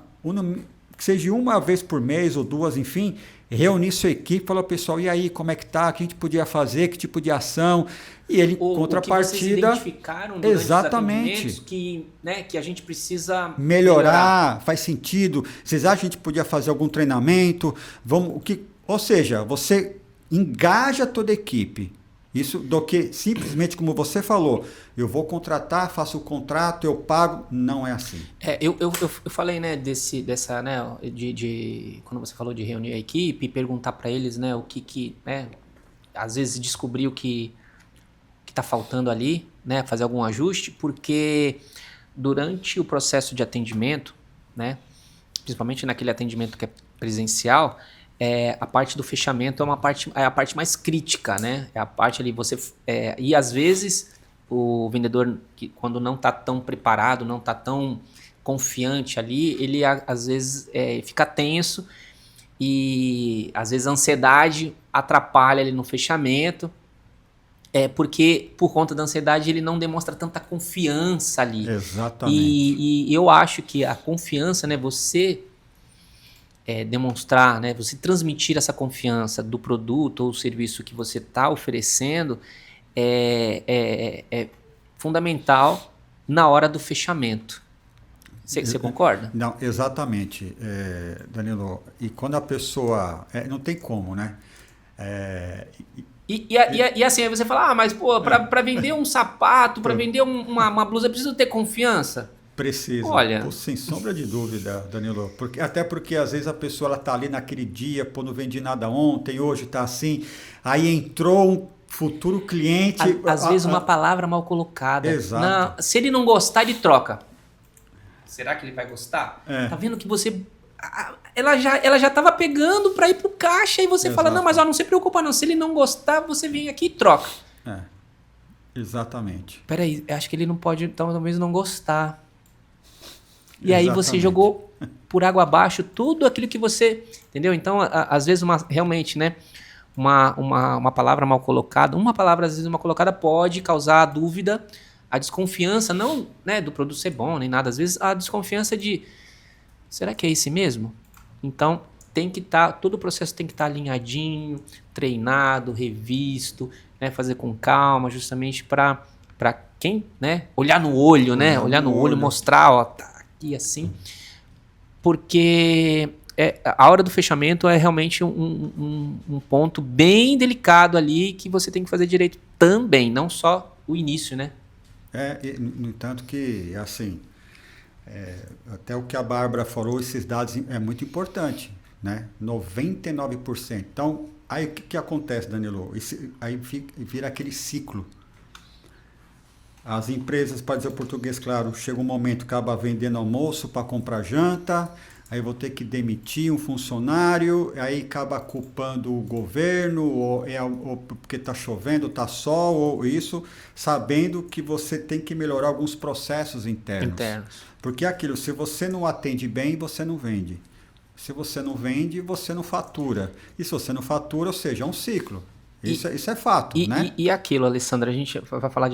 [SPEAKER 2] seja uma vez por mês ou 2, enfim, reunir sua equipe e falar, pessoal, e aí, como é que tá? O que a gente podia fazer? Que tipo de ação? E ele, contrapartida...
[SPEAKER 1] O que vocês identificaram durante
[SPEAKER 2] exatamente,
[SPEAKER 1] os atendimentos que a gente precisa
[SPEAKER 2] melhorar, faz sentido. Vocês acham que a gente podia fazer algum treinamento? Ou seja, você engaja toda a equipe. Isso do que simplesmente, como você falou, eu vou contratar, faço o contrato, eu pago. Não é assim.
[SPEAKER 1] Eu falei, né, dessa, né, quando você falou de reunir a equipe, perguntar para eles, né, o que né, às vezes descobrir o que está faltando ali, né, fazer algum ajuste, porque durante o processo de atendimento, né, principalmente naquele atendimento que é presencial, a parte do fechamento é a parte mais crítica, né? É a parte ali e às vezes o vendedor, quando não está tão preparado, não está tão confiante ali, ele às vezes fica tenso e às vezes a ansiedade atrapalha ele no fechamento, porque por conta da ansiedade ele não demonstra tanta confiança ali.
[SPEAKER 2] Exatamente.
[SPEAKER 1] E eu acho que a confiança, né? Você demonstrar, né, você transmitir essa confiança do produto ou serviço que você está oferecendo é fundamental na hora do fechamento. Você concorda?
[SPEAKER 2] Não, exatamente, Danilo. E quando a pessoa... não tem como, né?
[SPEAKER 1] E assim, aí você fala, mas pô, para vender um sapato, para vender uma blusa, precisa ter confiança?
[SPEAKER 2] Precisa.
[SPEAKER 1] Olha,
[SPEAKER 2] sem sombra de dúvida, Danilo. Até porque às vezes a pessoa está ali naquele dia, não vendi nada ontem, hoje está assim. Aí entrou um futuro cliente.
[SPEAKER 1] Às vezes uma palavra mal colocada.
[SPEAKER 2] Exato.
[SPEAKER 1] Se ele não gostar, ele troca. Será que ele vai gostar? Tá vendo que você... Ela já estava pegando para ir pro caixa e você fala, não, mas não se preocupa não. Se ele não gostar, você vem aqui e troca.
[SPEAKER 2] Exatamente.
[SPEAKER 1] Peraí, acho que ele não pode, então, talvez não gostar. E aí você jogou por água abaixo tudo aquilo que você... Entendeu? Então, às vezes, realmente, né? uma palavra mal colocada, uma palavra às vezes mal colocada pode causar a dúvida, a desconfiança, não, né, do produto ser bom nem nada, às vezes a desconfiança de, será que é esse mesmo? Então tem que estar, todo o processo tem que estar alinhadinho, treinado, revisto, né, fazer com calma, justamente para quem, né, olhar no olho, né, olhar no olho, mostrar, ó, tá aqui assim, porque a hora do fechamento é realmente um ponto bem delicado ali que você tem que fazer direito também, não só o início, né?
[SPEAKER 2] No entanto que, assim, até o que a Bárbara falou, esses dados é muito importante, né? 99%. Então, aí o que acontece, Danilo? Aí vira aquele ciclo. As empresas, para dizer o português claro, chega um momento que acaba vendendo almoço para comprar janta, aí vou ter que demitir um funcionário, aí acaba culpando o governo, ou porque está chovendo, está sol, ou isso, sabendo que você tem que melhorar alguns processos internos. Porque é aquilo, se você não atende bem, você não vende. Se você não vende, você não fatura. E se você não fatura, ou seja, é um ciclo. Isso é fato, né?
[SPEAKER 1] E aquilo, Alessandra, a gente vai falar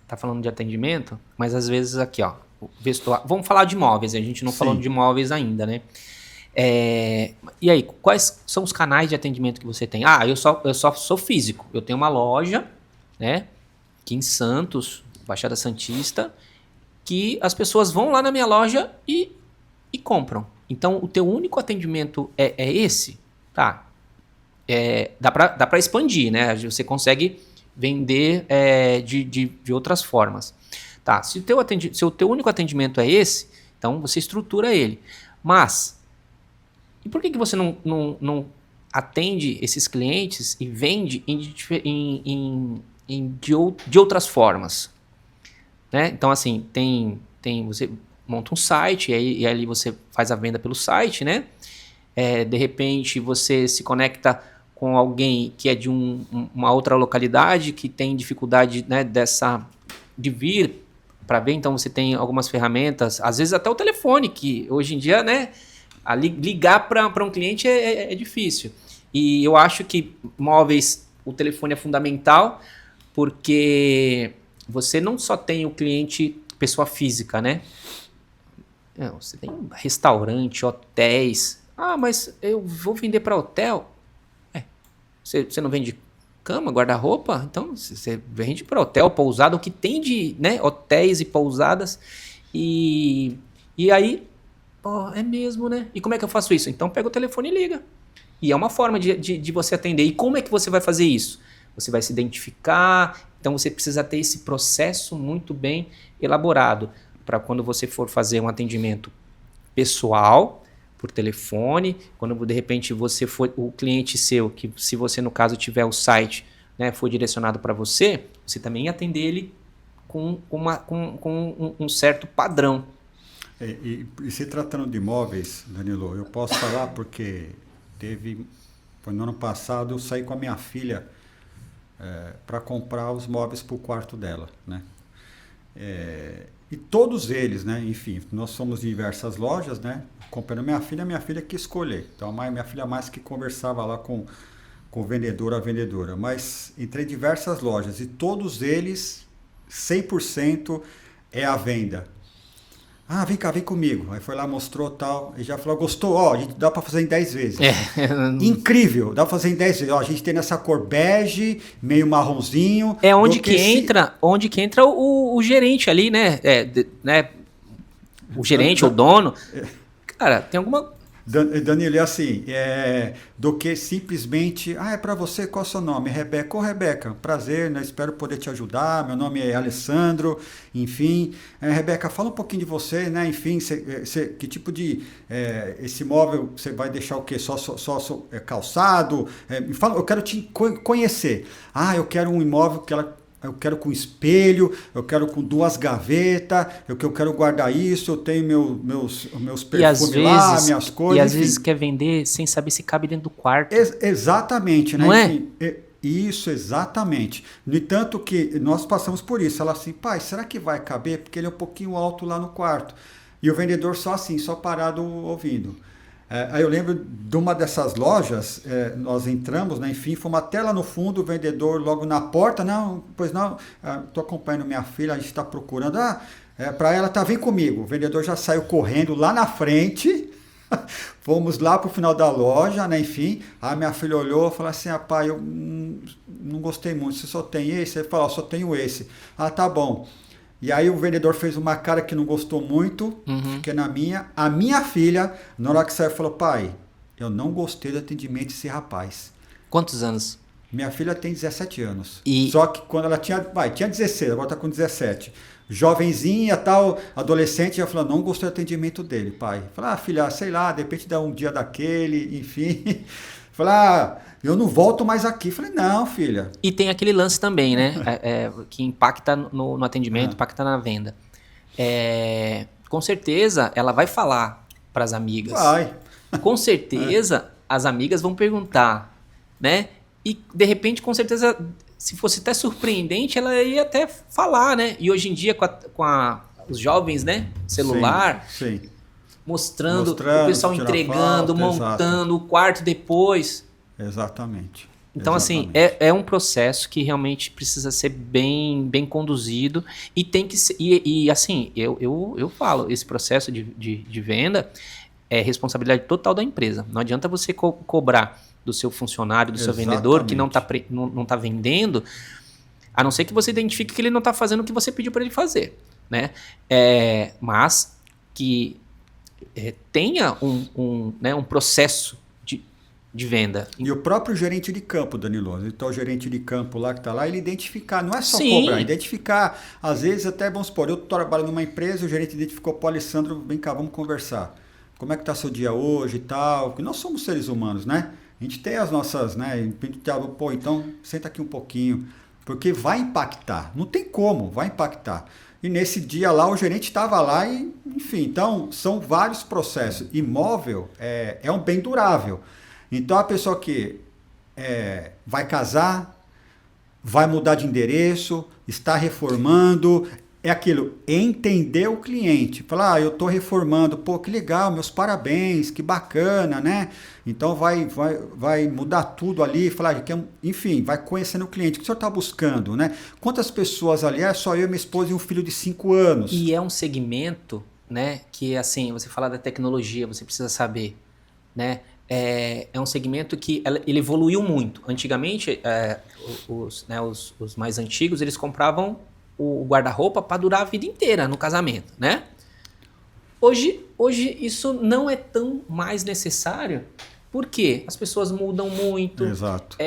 [SPEAKER 1] tá falando de atendimento, mas às vezes aqui, ó, vestuário, vamos falar de imóveis, a gente não falou de imóveis ainda, né? E aí, quais são os canais de atendimento que você tem? Eu só sou físico, eu tenho uma loja, né, aqui em Santos, Baixada Santista, que as pessoas vão lá na minha loja e compram. Então, o teu único atendimento é esse? Tá. Dá pra expandir, né? Você consegue vender de outras formas. Tá, se o teu único atendimento é esse, então você estrutura ele. Mas, e por que você não atende esses clientes e vende de outras formas? Né? Então, assim, você monta um site e ali você faz a venda pelo site, né? De repente, você se conecta com alguém que é de uma outra localidade, que tem dificuldade, né, de vir para ver, então você tem algumas ferramentas, às vezes até o telefone, que hoje em dia, né, ligar para um cliente é difícil. E eu acho que móveis, o telefone é fundamental, porque você não só tem o cliente pessoa física, né? Você tem restaurante, hotéis. Mas eu vou vender para hotel? Você não vende cama, guarda-roupa? Então você vende para hotel, pousada, o que tem de, né, hotéis e pousadas. E aí, é mesmo, né? E como é que eu faço isso? Então pega o telefone e liga. E é uma forma de você atender. E como é que você vai fazer isso? Você vai se identificar. Então você precisa ter esse processo muito bem elaborado para quando você for fazer um atendimento pessoal, por telefone, quando de repente você for o cliente seu, que se você no caso tiver o site, né, for direcionado para você também atender ele com um certo padrão.
[SPEAKER 2] E se tratando de imóveis, Danilo, eu posso falar porque foi no ano passado, eu saí com a minha filha para comprar os móveis para o quarto dela, né? E todos eles, né? Enfim, nós somos em diversas lojas, né? Comprando minha filha que escolher. Então, minha filha mais que conversava lá com o vendedor, a vendedora. Mas entrei em diversas lojas e todos eles, 100% é a venda. Vem cá, vem comigo. Aí foi lá, mostrou tal, e já falou, gostou? Dá para fazer em 10 vezes. Incrível, dá para fazer em 10 vezes. A gente tem nessa cor bege, meio marronzinho.
[SPEAKER 1] Onde que entra o gerente ali, né? O gerente, o dono. Cara, tem alguma...
[SPEAKER 2] Danilo, é assim, do que simplesmente, é para você, qual é o seu nome? Rebeca. Rebeca, prazer, né? Espero poder te ajudar, meu nome é Alessandro, enfim. Rebeca, fala um pouquinho de você, né? Enfim, que tipo de... esse imóvel, você vai deixar o quê? Só calçado? Fala, eu quero te conhecer. Eu quero um imóvel eu quero com espelho, eu quero com 2 gavetas, eu quero guardar isso, eu tenho meus perfumes lá, minhas coisas.
[SPEAKER 1] E às vezes quer vender sem saber se cabe dentro do quarto.
[SPEAKER 2] Exatamente, né?
[SPEAKER 1] Não
[SPEAKER 2] Enfim, isso, exatamente. No entanto que nós passamos por isso. Ela assim, pai, será que vai caber? Porque ele é um pouquinho alto lá no quarto. E o vendedor só parado ouvindo. Aí eu lembro de uma dessas lojas, nós entramos, né, enfim, fomos até lá no fundo, o vendedor logo na porta, não, pois não, estou acompanhando minha filha, a gente está procurando, para ela, tá, vem comigo. O vendedor já saiu correndo lá na frente, fomos lá pro final da loja, né, enfim, a minha filha olhou e falou assim, pai, eu não gostei muito, você só tem esse? Ele falou, só tenho esse. Tá bom. E aí o vendedor fez uma cara que não gostou muito, fiquei na minha. A minha filha, na hora que saiu, falou, pai, eu não gostei do atendimento desse rapaz.
[SPEAKER 1] Quantos anos?
[SPEAKER 2] Minha filha tem 17 anos.
[SPEAKER 1] E...
[SPEAKER 2] Só que quando ela tinha 16, agora tá com 17. Jovenzinha, tal, adolescente, já falou, não gostei do atendimento dele, pai. Falei, filha, sei lá, de repente dá um dia daquele, enfim. Falei, eu não volto mais aqui. Falei, não, filha.
[SPEAKER 1] E tem aquele lance também, né? Que impacta no atendimento, impacta na venda. Com certeza, ela vai falar para as amigas.
[SPEAKER 2] Vai.
[SPEAKER 1] Com certeza, as amigas vão perguntar, né? E, de repente, com certeza, se fosse até surpreendente, ela ia até falar, né? E hoje em dia, com os jovens, né? Celular...
[SPEAKER 2] Sim.
[SPEAKER 1] Mostrando o pessoal entregando,
[SPEAKER 2] foto,
[SPEAKER 1] montando o quarto depois.
[SPEAKER 2] Exatamente.
[SPEAKER 1] Então, assim, é um processo que realmente precisa ser bem conduzido e tem que ser. E assim, eu falo, esse processo de venda é responsabilidade total da empresa. Não adianta você cobrar do seu funcionário, do seu vendedor, que não tá vendendo, a não ser que você identifique que ele não está fazendo o que você pediu para ele fazer, né? Mas que tenha um processo de venda.
[SPEAKER 2] E o próprio gerente de campo, Danilo, então o gerente de campo lá que está lá, ele identificar, não é só cobrar, identificar, às vezes até, vamos supor, eu trabalho numa empresa, o gerente identificou, pô, Alessandro, vem cá, vamos conversar. Como é que está seu dia hoje e tal? Porque nós somos seres humanos, né? A gente tem as nossas, né? Pô, então senta aqui um pouquinho, porque vai impactar, não tem como, vai impactar. E nesse dia lá, o gerente estava lá e, enfim, então são vários processos. Imóvel é um bem durável. Então a pessoa que vai casar, vai mudar de endereço, está reformando, é aquilo, entender o cliente. Falar, eu estou reformando, pô, que legal, meus parabéns, que bacana, né? Então vai mudar tudo ali, falar, enfim, vai conhecendo o cliente. O que o senhor está buscando, né? Quantas pessoas ali? Só eu, minha esposa e um filho de 5 anos.
[SPEAKER 1] E é um segmento, né, que assim, você fala da tecnologia, você precisa saber, né? É um segmento que ele evoluiu muito. Antigamente, os mais antigos, eles compravam o guarda-roupa para durar a vida inteira no casamento, né? Hoje isso não é tão mais necessário, porque as pessoas mudam muito.
[SPEAKER 2] Exato.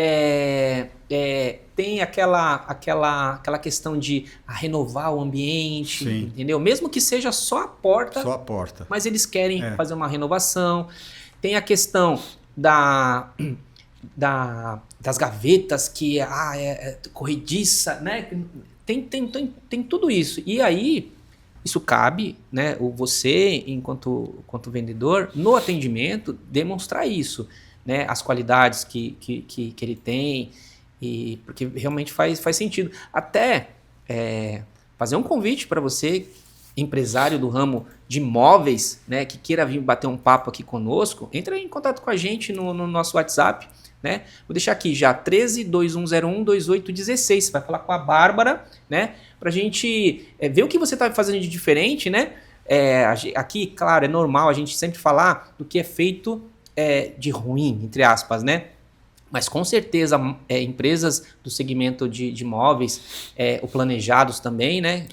[SPEAKER 1] Tem aquela questão de renovar o ambiente,
[SPEAKER 2] sim,
[SPEAKER 1] entendeu? Mesmo que seja só a porta.
[SPEAKER 2] Só a porta.
[SPEAKER 1] Mas eles querem fazer uma renovação. Tem a questão das gavetas que é corrediça, né? Tem tudo isso. E aí, isso cabe, né, você, enquanto vendedor, no atendimento, demonstrar isso, né? As qualidades que ele tem, porque realmente faz sentido. Até fazer um convite para você, empresário do ramo de imóveis, né, que queira vir bater um papo aqui conosco, entra em contato com a gente no nosso WhatsApp, né? Vou deixar aqui já 13-2101-2816. Você vai falar com a Bárbara, né? Pra gente ver o que você tá fazendo de diferente, né? Aqui, claro, é normal a gente sempre falar do que é feito de ruim, entre aspas, né? Mas com certeza empresas do segmento de imóveis, o planejados também, né?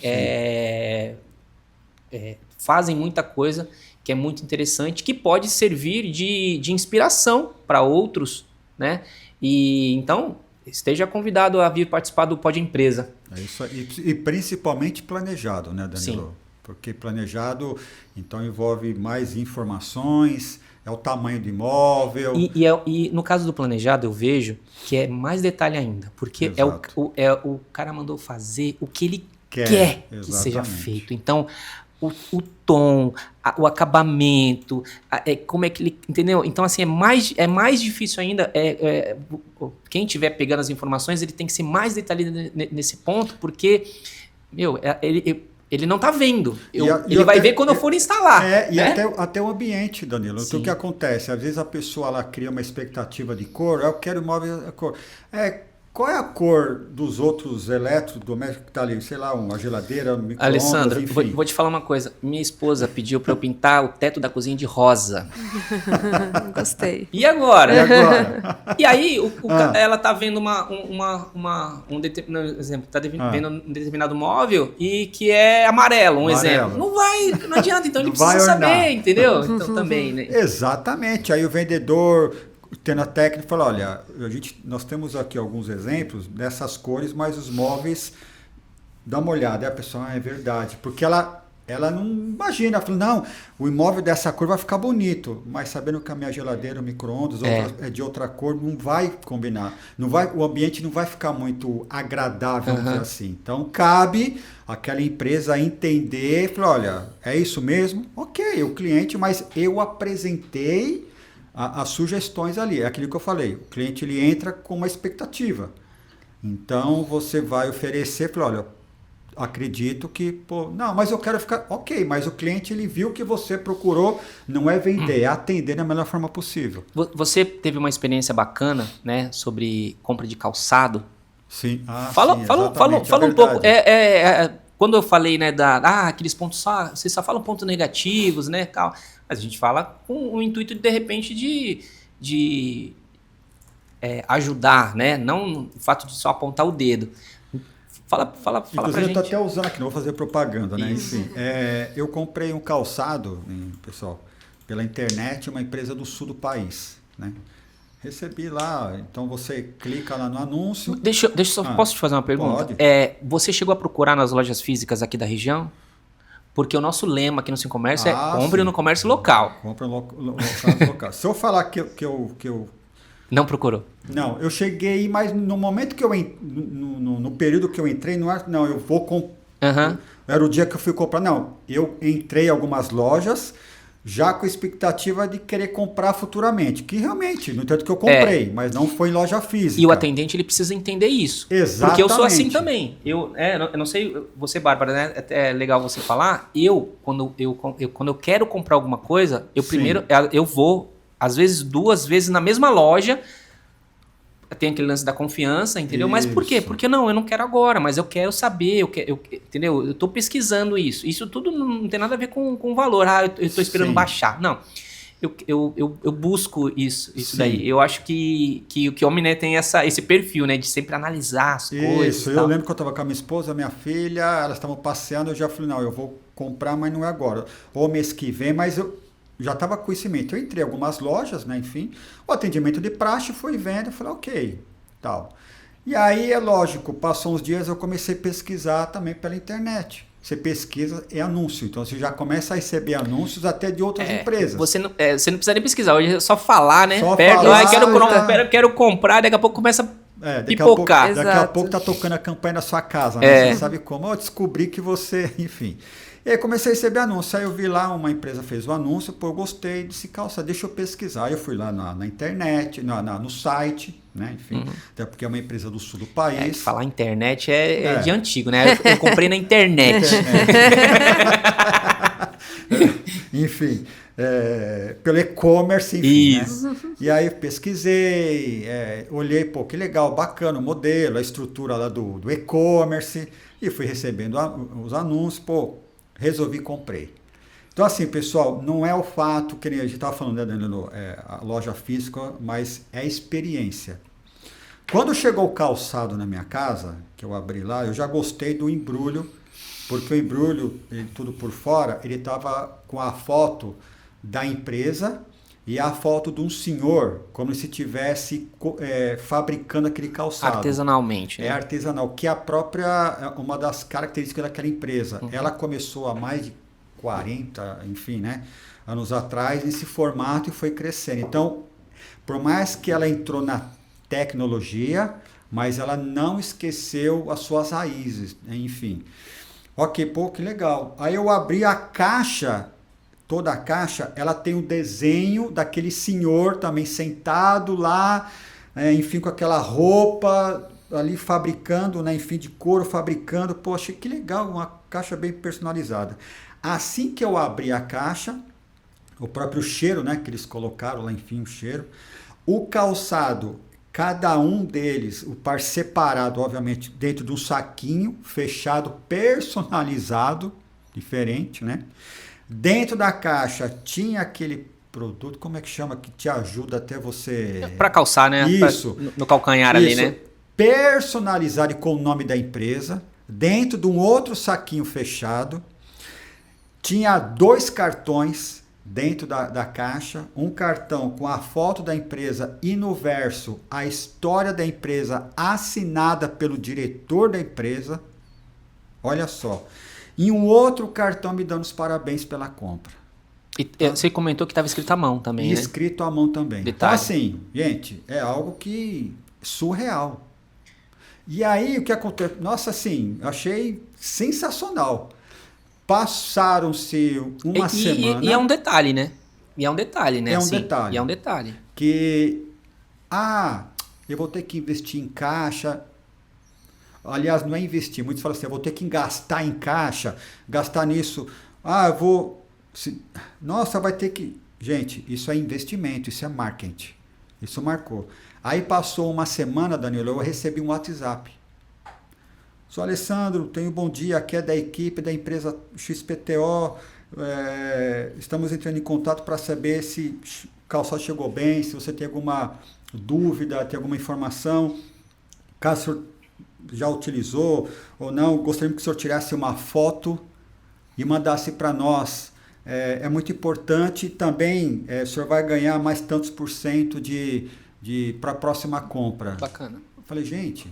[SPEAKER 1] Fazem muita coisa que é muito interessante, que pode servir de inspiração para outros, né? E então esteja convidado a vir participar do Pod Empresa.
[SPEAKER 2] É isso aí. E principalmente planejado, né, Danilo?
[SPEAKER 1] Sim.
[SPEAKER 2] Porque planejado, então, envolve mais informações, o tamanho do imóvel.
[SPEAKER 1] E no caso do planejado, eu vejo que é mais detalhe ainda. Porque o cara mandou fazer o que ele quer que seja feito. Então, o tom, o acabamento, como é que ele... Entendeu? Então, assim, é mais difícil ainda. Quem estiver pegando as informações, ele tem que ser mais detalhado nesse ponto, porque, ele não tá vendo.
[SPEAKER 2] E
[SPEAKER 1] Ele vai
[SPEAKER 2] até-
[SPEAKER 1] ver quando eu for instalar.
[SPEAKER 2] E
[SPEAKER 1] né?
[SPEAKER 2] até o ambiente, Danilo. Então, o que acontece? Às vezes a pessoa ela cria uma expectativa de cor, eu quero imóvel a cor. Qual é a cor dos outros eletrodomésticos que está ali? Sei lá, uma geladeira, um micro-ondas,
[SPEAKER 1] Alessandro,
[SPEAKER 2] enfim.
[SPEAKER 1] vou te falar uma coisa. Minha esposa pediu para eu pintar o teto da cozinha de rosa.
[SPEAKER 3] Gostei.
[SPEAKER 1] E agora?
[SPEAKER 2] E agora?
[SPEAKER 1] E aí, ela tá vendo exemplo, tá vendo um determinado móvel e que é amarelo, exemplo. Não adianta, então ele
[SPEAKER 2] Não vai
[SPEAKER 1] precisa
[SPEAKER 2] ornar.
[SPEAKER 1] saber, entendeu? Então também, né?
[SPEAKER 2] Exatamente. Aí o vendedor, tendo a técnica, fala, olha, nós temos aqui alguns exemplos dessas cores, mas os móveis, dá uma olhada. Aí a pessoa, é verdade. Porque ela não imagina, ela fala, não, o imóvel dessa cor vai ficar bonito, mas sabendo que a minha geladeira, o micro-ondas é de outra cor, não vai combinar. O ambiente não vai ficar muito agradável, vamos dizer assim. Então, cabe aquela empresa entender, falar, olha, é isso mesmo? Ok, o cliente, mas eu apresentei as sugestões ali. É aquilo que eu falei, o cliente ele entra com uma expectativa. Então, você vai oferecer, fala, olha, acredito que, não, mas eu quero ficar, ok, mas o cliente ele viu que você procurou, não é vender, é atender da melhor forma possível.
[SPEAKER 1] Você teve uma experiência bacana, né, sobre compra de calçado?
[SPEAKER 2] Sim.
[SPEAKER 1] Fala um pouco.
[SPEAKER 2] Verdade.
[SPEAKER 1] Quando eu falei, né, aqueles pontos, vocês só falam pontos negativos, né, tal. Mas a gente fala com o intuito de repente de ajudar, né, não o fato de só apontar o dedo. Fala pra
[SPEAKER 2] Inclusive,
[SPEAKER 1] gente.
[SPEAKER 2] eu estou até usando aqui, não vou fazer propaganda, né?
[SPEAKER 1] Isso.
[SPEAKER 2] Enfim, eu comprei um calçado, pessoal, pela internet, uma empresa do sul do país, né? Recebi lá, então você clica lá no anúncio.
[SPEAKER 1] Deixa eu só, posso te fazer uma pergunta?
[SPEAKER 2] Pode.
[SPEAKER 1] Você chegou a procurar nas lojas físicas aqui da região? Porque o nosso lema aqui no Sem Comércio é compre
[SPEAKER 2] sim.
[SPEAKER 1] no comércio local.
[SPEAKER 2] Compre no local. Se eu falar que eu
[SPEAKER 1] Não procurou?
[SPEAKER 2] Não, eu cheguei, mas no momento que eu no período que eu entrei, não, eu vou comprar. Era o dia que eu fui comprar. Não, eu entrei em algumas lojas já com a expectativa de querer comprar futuramente. Que realmente, no entanto que eu comprei, mas não foi em loja física.
[SPEAKER 1] E o atendente ele precisa entender isso.
[SPEAKER 2] Exatamente.
[SPEAKER 1] Porque eu sou assim também. Eu não sei, você, Bárbara, né? É legal você falar. Quando eu quero comprar alguma coisa, primeiro eu vou, às vezes 2 vezes na mesma loja. Tem aquele lance da confiança, entendeu? Mas por quê? Porque eu não quero agora, mas eu quero saber, entendeu? Eu tô pesquisando isso. Isso tudo não tem nada a ver com valor. Eu tô esperando baixar. Não. Eu busco isso daí. Eu acho que o homem, né, tem esse perfil, né, de sempre analisar as coisas.
[SPEAKER 2] Isso, eu lembro que eu estava com a minha esposa, minha filha, elas estavam passeando, eu já falei, não, eu vou comprar, mas não é agora. Ou mês que vem, mas eu já estava com isso em mente. Eu entrei em algumas lojas, né, enfim, o atendimento de praxe foi venda, eu falei, ok, tal. E aí, é lógico, passou uns dias, eu comecei a pesquisar também pela internet. Você pesquisa e anúncio, então você já começa a receber anúncios até de outras empresas.
[SPEAKER 1] Você não precisa nem pesquisar, hoje é só falar, né?
[SPEAKER 2] Só
[SPEAKER 1] falar,
[SPEAKER 2] falar,
[SPEAKER 1] quero comprar, daqui a pouco começa a
[SPEAKER 2] daqui
[SPEAKER 1] pipocar.
[SPEAKER 2] Daqui a pouco tá tocando a campanha na sua casa, né? Você sabe como? Eu descobri que você, enfim... E aí comecei a receber anúncio. Aí eu vi lá, uma empresa fez o anúncio, eu gostei, disse, calça, deixa eu pesquisar. Aí eu fui lá na internet, no site, né? Enfim, até porque é uma empresa do sul do país.
[SPEAKER 1] Falar internet é de antigo, né? Eu comprei na internet.
[SPEAKER 2] Enfim, pelo e-commerce, enfim,
[SPEAKER 1] isso.
[SPEAKER 2] Né? E aí eu pesquisei, olhei, que legal, bacana o modelo, a estrutura lá do e-commerce, e fui recebendo os anúncios, resolvi, comprei. Então, assim, pessoal, não é o fato que a gente estava falando, né, Danilo, a loja física, mas é a experiência. Quando chegou o calçado na minha casa, que eu abri lá, eu já gostei do embrulho, porque o embrulho, tudo por fora, ele estava com a foto da empresa e a foto de um senhor, como se estivesse fabricando aquele calçado.
[SPEAKER 1] Artesanalmente. Né?
[SPEAKER 2] É artesanal, que é uma das características daquela empresa. Ela começou há mais de 40, enfim, né, anos atrás, nesse formato e foi crescendo. Então, por mais que ela entrou na tecnologia, mas ela não esqueceu as suas raízes, né, enfim. Ok, que legal. Aí eu abri a caixa, toda a caixa, ela tem o desenho daquele senhor também sentado lá, enfim, com aquela roupa ali fabricando, né, enfim, de couro, fabricando. Poxa, que legal, uma caixa bem personalizada. Assim que eu abri a caixa, o próprio cheiro, né, que eles colocaram lá, enfim, o cheiro. O calçado, cada um deles, o par separado, obviamente, dentro de um saquinho fechado, personalizado, diferente, né? Dentro da caixa tinha aquele produto, como é que chama, que te ajuda até você...
[SPEAKER 1] Para calçar, né?
[SPEAKER 2] Isso.
[SPEAKER 1] No calcanhar ali, né?
[SPEAKER 2] Personalizado e com o nome da empresa, dentro de um outro saquinho fechado. Tinha 2 cartões dentro da caixa, um cartão com a foto da empresa e no verso a história da empresa assinada pelo diretor da empresa. Olha só. E um outro cartão me dando os parabéns pela compra.
[SPEAKER 1] E você comentou que estava escrito à mão também, né?
[SPEAKER 2] Escrito à mão também.
[SPEAKER 1] Detalhe.
[SPEAKER 2] Então assim, gente, é algo que surreal. E aí o que acontece? Nossa, assim, achei sensacional. Passaram-se uma semana.
[SPEAKER 1] E é um detalhe, né? E é um detalhe, né?
[SPEAKER 2] É um
[SPEAKER 1] assim,
[SPEAKER 2] detalhe.
[SPEAKER 1] E é um detalhe.
[SPEAKER 2] Que, eu vou ter que investir em caixa. Aliás, não é investir. Muitos falam assim, eu vou ter que gastar em caixa, gastar nisso. Eu vou... Nossa, vai ter que... Gente, isso é investimento, isso é marketing. Isso marcou. Aí passou uma semana, Danilo, eu recebi um WhatsApp. Sou Alessandro, tenho um bom dia, aqui é da equipe da empresa XPTO, estamos entrando em contato para saber se o calçado chegou bem, se você tem alguma dúvida, tem alguma informação, caso o senhor já utilizou ou não, gostaríamos que o senhor tirasse uma foto e mandasse para nós. É muito importante também, o senhor vai ganhar mais tantos % para a próxima compra.
[SPEAKER 1] Bacana.
[SPEAKER 2] Eu falei, gente...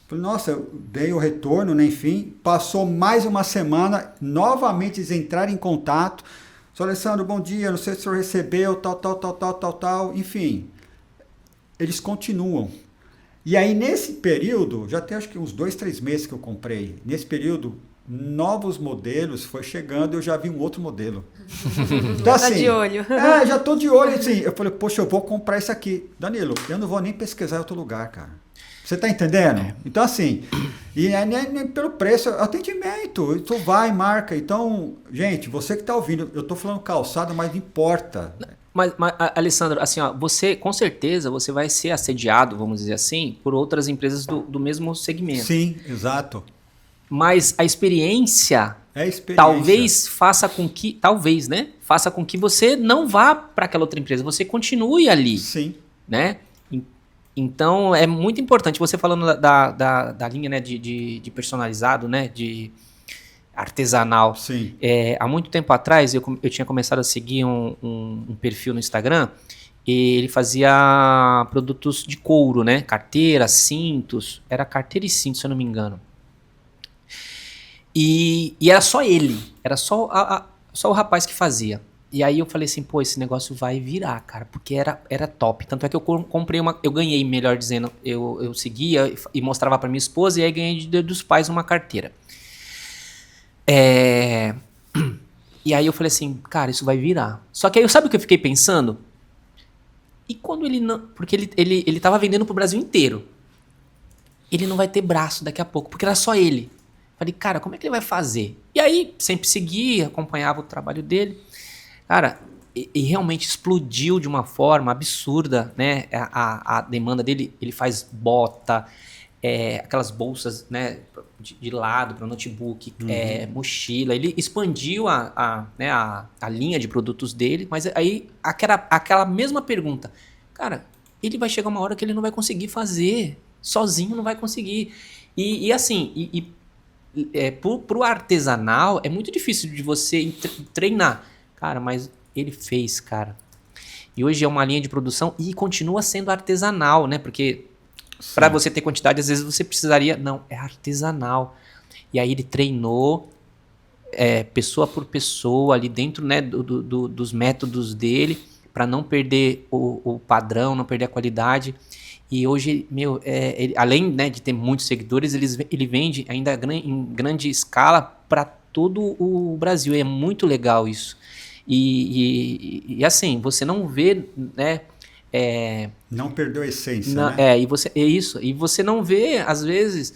[SPEAKER 2] Nossa, eu dei o retorno, né? Enfim, passou mais uma semana, novamente eles entraram em contato. Sr. Alessandro, bom dia, não sei se o senhor recebeu, tal. Enfim, eles continuam. E aí, nesse período, já tem acho que uns 2, 3 meses que eu comprei. Nesse período, novos modelos foi chegando e eu já vi um outro modelo. Então, assim,
[SPEAKER 3] tá de olho.
[SPEAKER 2] Já tô de olho, assim. Eu falei, poxa, eu vou comprar isso aqui. Danilo, eu não vou nem pesquisar em outro lugar, cara. Você tá entendendo? Então, assim, e nem pelo preço, atendimento, tu vai, marca. Então, gente, você que tá ouvindo, eu tô falando calçado, mas não importa.
[SPEAKER 1] Mas Alessandro, assim, ó, você, com certeza, você vai ser assediado, vamos dizer assim, por outras empresas do mesmo segmento.
[SPEAKER 2] Sim, exato.
[SPEAKER 1] Mas a experiência, talvez faça com que, faça com que você não vá para aquela outra empresa, você continue ali.
[SPEAKER 2] Sim.
[SPEAKER 1] Né? Então, é muito importante, você falando da linha, né, de personalizado, né, de artesanal.
[SPEAKER 2] Sim.
[SPEAKER 1] Há muito tempo atrás, eu tinha começado a seguir um perfil no Instagram, e ele fazia produtos de couro, né, carteira, cintos, era carteira e cinto, se eu não me engano. E era só ele, era só o rapaz que fazia. E aí eu falei assim, pô, esse negócio vai virar, cara, porque era top. Tanto é que eu comprei eu ganhei, melhor dizendo, eu seguia e mostrava pra minha esposa, e aí ganhei dos pais uma carteira. E aí eu falei assim, cara, isso vai virar. Só que aí, sabe o que eu fiquei pensando? E quando ele não... Porque ele tava vendendo pro Brasil inteiro. Ele não vai ter braço daqui a pouco, porque era só ele. Falei, cara, como é que ele vai fazer? E aí, sempre seguia, acompanhava o trabalho dele. Cara, e realmente explodiu de uma forma absurda, né? A demanda dele, ele faz bota, aquelas bolsas, né, de lado para notebook, mochila. Ele expandiu a linha de produtos dele, mas aí aquela mesma pergunta. Cara, ele vai chegar uma hora que ele não vai conseguir fazer, sozinho não vai conseguir. E assim, pro artesanal é muito difícil de você treinar. Cara, mas ele fez, cara. E hoje é uma linha de produção e continua sendo artesanal, né? Porque para você ter quantidade, às vezes você precisaria... Não, é artesanal. E aí ele treinou pessoa por pessoa ali dentro, né, dos métodos dele para não perder o padrão, não perder a qualidade. E hoje, ele, além, né, de ter muitos seguidores, ele vende ainda em grande escala para todo o Brasil. E é muito legal isso. E assim, você não vê, né,
[SPEAKER 2] Não perdeu a essência, né?
[SPEAKER 1] É isso. E você não vê, às vezes,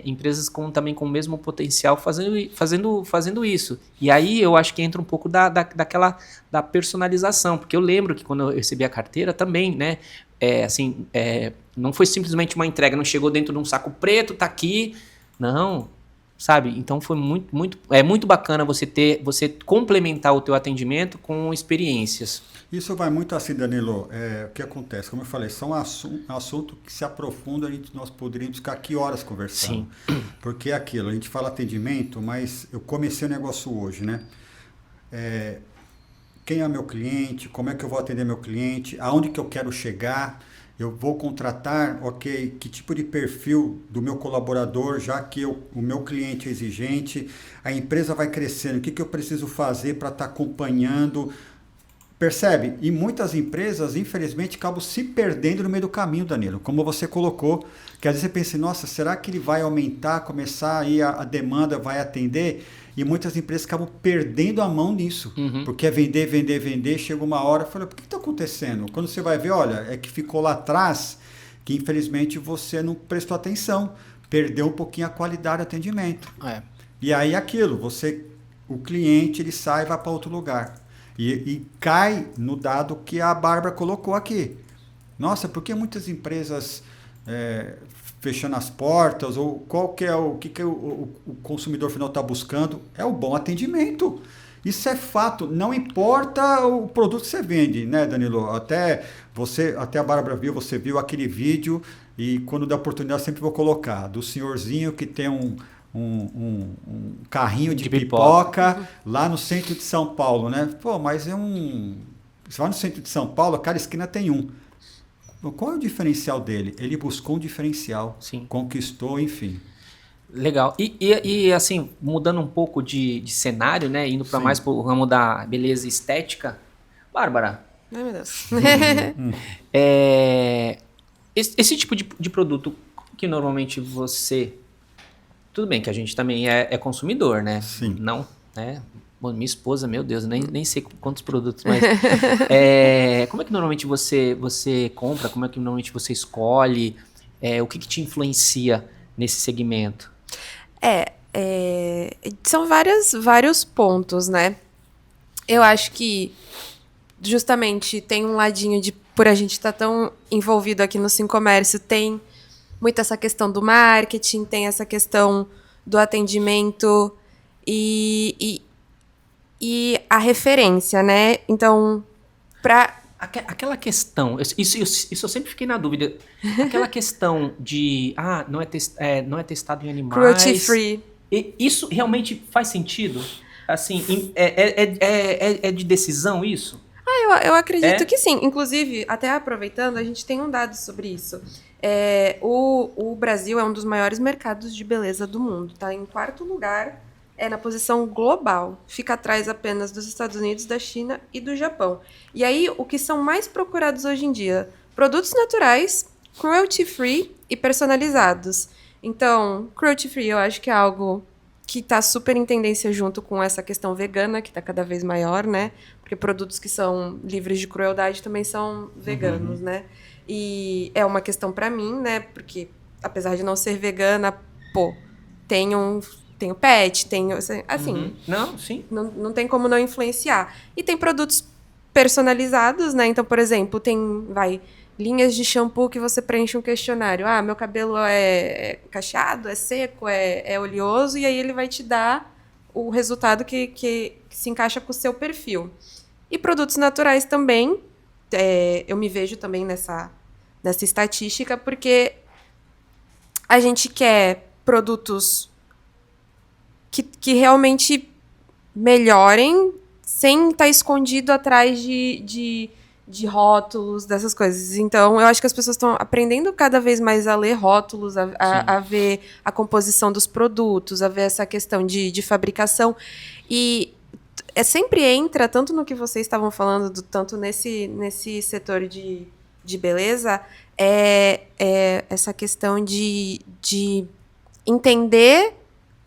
[SPEAKER 1] empresas também com o mesmo potencial fazendo isso. E aí eu acho que entra um pouco da personalização. Porque eu lembro que quando eu recebi a carteira também, né? Não foi simplesmente uma entrega, não chegou dentro de um saco preto, tá aqui. Não, sabe? Então foi muito bacana você complementar o teu atendimento com experiências.
[SPEAKER 2] Isso vai muito assim, Danilo. O que acontece? Como eu falei, são assunto que se aprofunda, nós poderíamos ficar aqui horas conversando. Sim. Porque é aquilo, a gente fala atendimento, mas eu comecei o negócio hoje, né? Quem é meu cliente? Como é que eu vou atender meu cliente? Aonde que eu quero chegar? Eu vou contratar, ok, que tipo de perfil do meu colaborador, já que o meu cliente é exigente, a empresa vai crescendo, o que eu preciso fazer para estar acompanhando? Percebe? E muitas empresas, infelizmente, acabam se perdendo no meio do caminho, Danilo, como você colocou, que às vezes você pensa, nossa, será que ele vai aumentar, começar aí a demanda, vai atender? E muitas empresas acabam perdendo a mão nisso, porque é vender, chega uma hora, fala, por que está acontecendo? Quando você vai ver, olha, é que ficou lá atrás, que infelizmente você não prestou atenção, perdeu um pouquinho a qualidade do atendimento. E aí aquilo, o cliente ele sai e vai para outro lugar. E cai no dado que a Bárbara colocou aqui. Nossa, por que muitas empresas fechando as portas? Ou o que o consumidor final está buscando? É o bom atendimento. Isso é fato. Não importa o produto que você vende, né, Danilo? Até a Bárbara você viu aquele vídeo e quando der oportunidade eu sempre vou colocar do senhorzinho que tem um carrinho de pipoca lá no centro de São Paulo, né? Pô, mas você vai no centro de São Paulo, cada esquina tem um. Qual é o diferencial dele? Ele buscou um diferencial, sim, conquistou, enfim.
[SPEAKER 1] Legal. E assim, mudando um pouco de cenário, né? Indo para mais pro ramo da beleza estética. Bárbara.
[SPEAKER 3] Ai, meu Deus.
[SPEAKER 1] Esse tipo de produto que normalmente você... Tudo bem que a gente também é consumidor, né?
[SPEAKER 2] Sim.
[SPEAKER 1] Não, né? Bom, minha esposa, meu Deus, nem sei quantos produtos, mas... como é que normalmente você compra? Como é que normalmente você escolhe? O que te influencia nesse segmento?
[SPEAKER 3] São vários pontos, né? Eu acho que justamente tem um ladinho por a gente estar tão envolvido aqui no Sim Comércio, tem muito essa questão do marketing, tem essa questão do atendimento e a referência, né? Então,
[SPEAKER 1] aquela questão, isso eu sempre fiquei na dúvida, aquela questão de, não é testado em animais...
[SPEAKER 3] Cruelty free.
[SPEAKER 1] Isso realmente faz sentido? Assim, é de decisão isso?
[SPEAKER 3] Eu acredito que sim. Inclusive, até aproveitando, a gente tem um dado sobre isso. O Brasil é um dos maiores mercados de beleza do mundo. Está em 4º lugar, na posição global. Fica atrás apenas dos Estados Unidos, da China e do Japão. E aí, o que são mais procurados hoje em dia? Produtos naturais, cruelty-free e personalizados. Então, cruelty-free eu acho que é algo que está super em tendência junto com essa questão vegana, que está cada vez maior, né? Porque produtos que são livres de crueldade também são veganos, né? E é uma questão para mim, né? Porque, apesar de não ser vegana, tenho pet, assim...
[SPEAKER 1] Não, sim.
[SPEAKER 3] Não tem como não influenciar. E tem produtos personalizados, né? Então, por exemplo, tem, linhas de shampoo que você preenche um questionário. Meu cabelo é cacheado, é seco, é oleoso, e aí ele vai te dar o resultado que se encaixa com o seu perfil. E produtos naturais também, eu me vejo também nessa estatística, porque a gente quer produtos que realmente melhorem sem estar escondido atrás de rótulos, dessas coisas. Então, eu acho que as pessoas estão aprendendo cada vez mais a ler rótulos, a ver a composição dos produtos, a ver essa questão de fabricação. E sempre entra, tanto no que vocês estavam falando, tanto nesse setor de beleza, essa questão de entender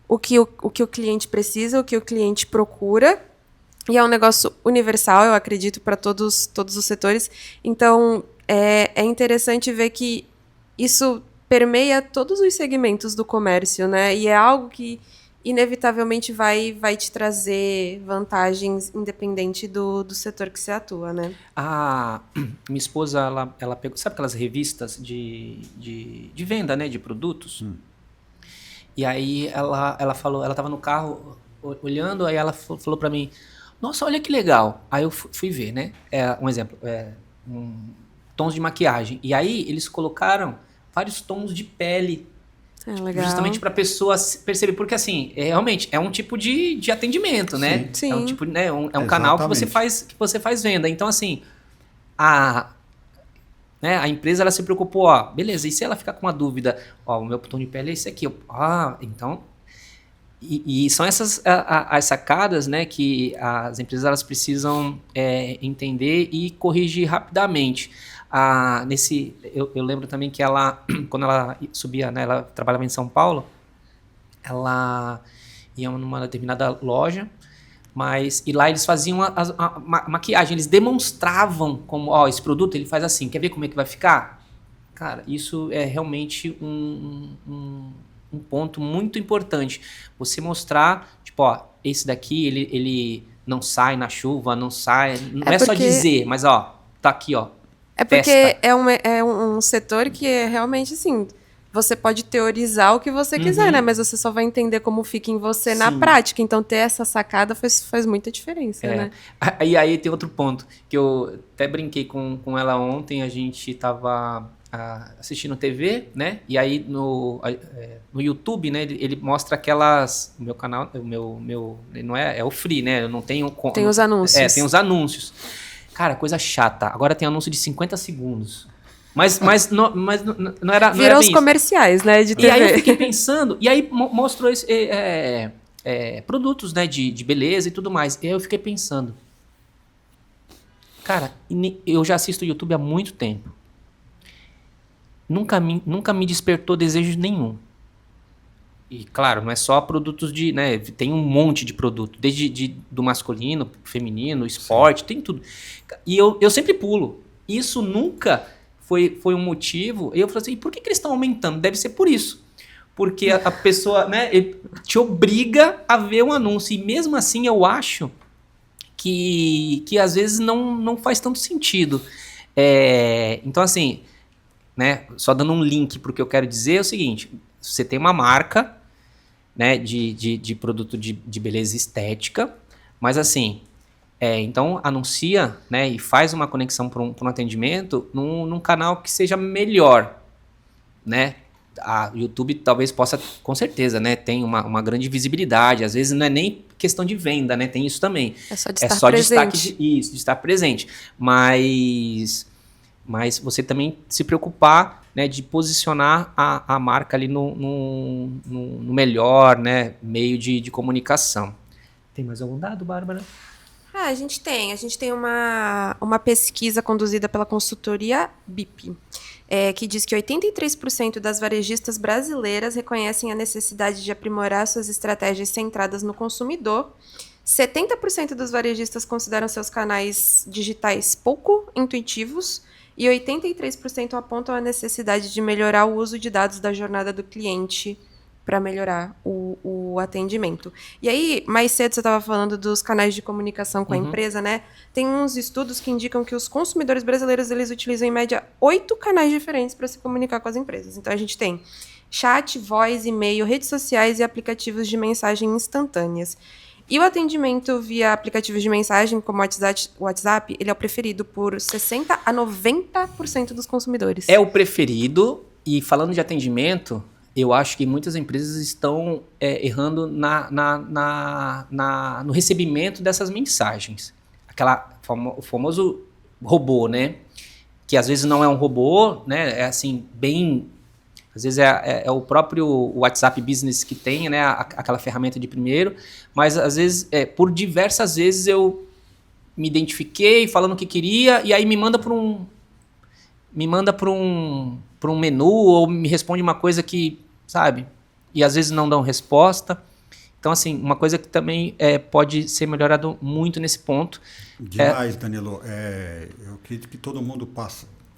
[SPEAKER 3] o que o cliente precisa, o que o cliente procura. E é um negócio universal, eu acredito, para todos os setores. Então, é interessante ver que isso permeia todos os segmentos do comércio, né? E é algo que inevitavelmente vai te trazer vantagens independente do setor que você atua, né?
[SPEAKER 1] Minha esposa, ela pegou, sabe aquelas revistas de venda, né, de produtos? E aí ela falou, ela estava no carro olhando, aí ela falou para mim, nossa, olha que legal. Aí eu fui ver, né? Um exemplo, tons de maquiagem. E aí eles colocaram vários tons de pele.
[SPEAKER 3] Legal.
[SPEAKER 1] Justamente para a pessoa perceber, porque assim, realmente é um tipo de atendimento, né?
[SPEAKER 3] Sim.
[SPEAKER 1] É um tipo, né? É um canal que você faz venda. Então assim, a empresa ela se preocupou, beleza, e se ela ficar com uma dúvida, o meu tom de pele é esse aqui, então e são essas as sacadas, né, que as empresas elas precisam entender e corrigir rapidamente. Eu lembro também que ela, quando ela subia, né, ela trabalhava em São Paulo, ela ia numa determinada loja, e lá eles faziam a maquiagem, eles demonstravam como, esse produto ele faz assim, quer ver como é que vai ficar? Cara, isso é realmente um ponto muito importante. Você mostrar, tipo, esse daqui ele não sai na chuva, não sai, não é só dizer, mas tá aqui,
[SPEAKER 3] É porque é um setor que é realmente assim, você pode teorizar o que você quiser, né? Mas você só vai entender como fica em você na prática. Então, ter essa sacada faz muita diferença, né?
[SPEAKER 1] E aí tem outro ponto, que eu até brinquei com ela ontem, a gente tava assistindo TV, né? E aí no YouTube, né? Ele mostra aquelas... O meu canal, não é o free, né? Eu não tenho...
[SPEAKER 3] Tem os anúncios.
[SPEAKER 1] Tem os anúncios. Cara, coisa chata. Agora tem anúncio de 50 segundos. Mas não era...
[SPEAKER 3] Virou os comerciais, né, de TV.
[SPEAKER 1] E aí eu fiquei pensando... E aí mostrou produtos, né, de beleza e tudo mais. E aí eu fiquei pensando... Cara, eu já assisto o YouTube há muito tempo. Nunca me despertou desejo nenhum. E, claro, não é só produtos né? Tem um monte de produto. Desde do masculino, feminino, esporte, tem tudo. E eu sempre pulo. Isso nunca foi um motivo. E eu falei assim, e por que eles estão aumentando? Deve ser por isso. Porque a pessoa, né, te obriga a ver um anúncio. E mesmo assim, eu acho que às vezes não faz tanto sentido. Então, assim... Né? Só dando um link para o que eu quero dizer é o seguinte, você tem uma marca, né, de produto de beleza estética, mas assim, então anuncia, né, e faz uma conexão para um atendimento num canal que seja melhor, né? A YouTube talvez possa, com certeza, né, tem uma grande visibilidade, às vezes não é nem questão de venda, né, tem isso também.
[SPEAKER 3] É só de estar presente.
[SPEAKER 1] De estar presente, mas você também se preocupar, né, de posicionar a marca ali no melhor, né, meio de comunicação. Tem mais algum dado, Bárbara?
[SPEAKER 3] A gente tem uma pesquisa conduzida pela consultoria BIP, que diz que 83% das varejistas brasileiras reconhecem a necessidade de aprimorar suas estratégias centradas no consumidor. 70% dos varejistas consideram seus canais digitais pouco intuitivos, e 83% apontam a necessidade de melhorar o uso de dados da jornada do cliente para melhorar o atendimento. E aí, mais cedo você estava falando dos canais de comunicação com a empresa, né? Tem uns estudos que indicam que os consumidores brasileiros eles utilizam, em média, 8 canais diferentes para se comunicar com as empresas. Então, a gente tem chat, voz, e-mail, redes sociais e aplicativos de mensagem instantâneas. E o atendimento via aplicativos de mensagem, como o WhatsApp, ele é o preferido por 60% a 90% dos consumidores.
[SPEAKER 1] É o preferido, e falando de atendimento, eu acho que muitas empresas estão errando no recebimento dessas mensagens. O famoso robô, né? Que às vezes não é um robô, né? É assim, bem... Às vezes é o próprio WhatsApp Business que tem, né, aquela ferramenta de primeiro, mas às vezes, por diversas vezes eu me identifiquei falando o que queria e aí me manda para um menu ou me responde uma coisa que, sabe, e às vezes não dão resposta. Então, assim, uma coisa que também pode ser melhorado muito nesse ponto.
[SPEAKER 2] Demais, Danilo. Eu acredito que todo mundo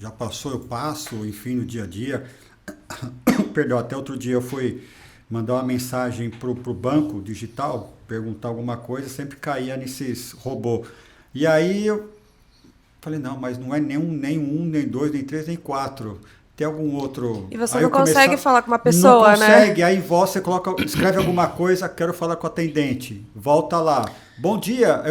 [SPEAKER 2] já passou, eu passo, enfim, no dia a dia. Perdão, até outro dia eu fui mandar uma mensagem pro banco digital, perguntar alguma coisa, sempre caía nesses robôs. E aí eu falei, não, mas não é nem um, nem dois, nem três, nem quatro. Tem algum outro...
[SPEAKER 3] E você não consegue falar com uma pessoa, né?
[SPEAKER 2] Não consegue, aí você escreve alguma coisa, quero falar com o atendente. Volta lá. Bom dia.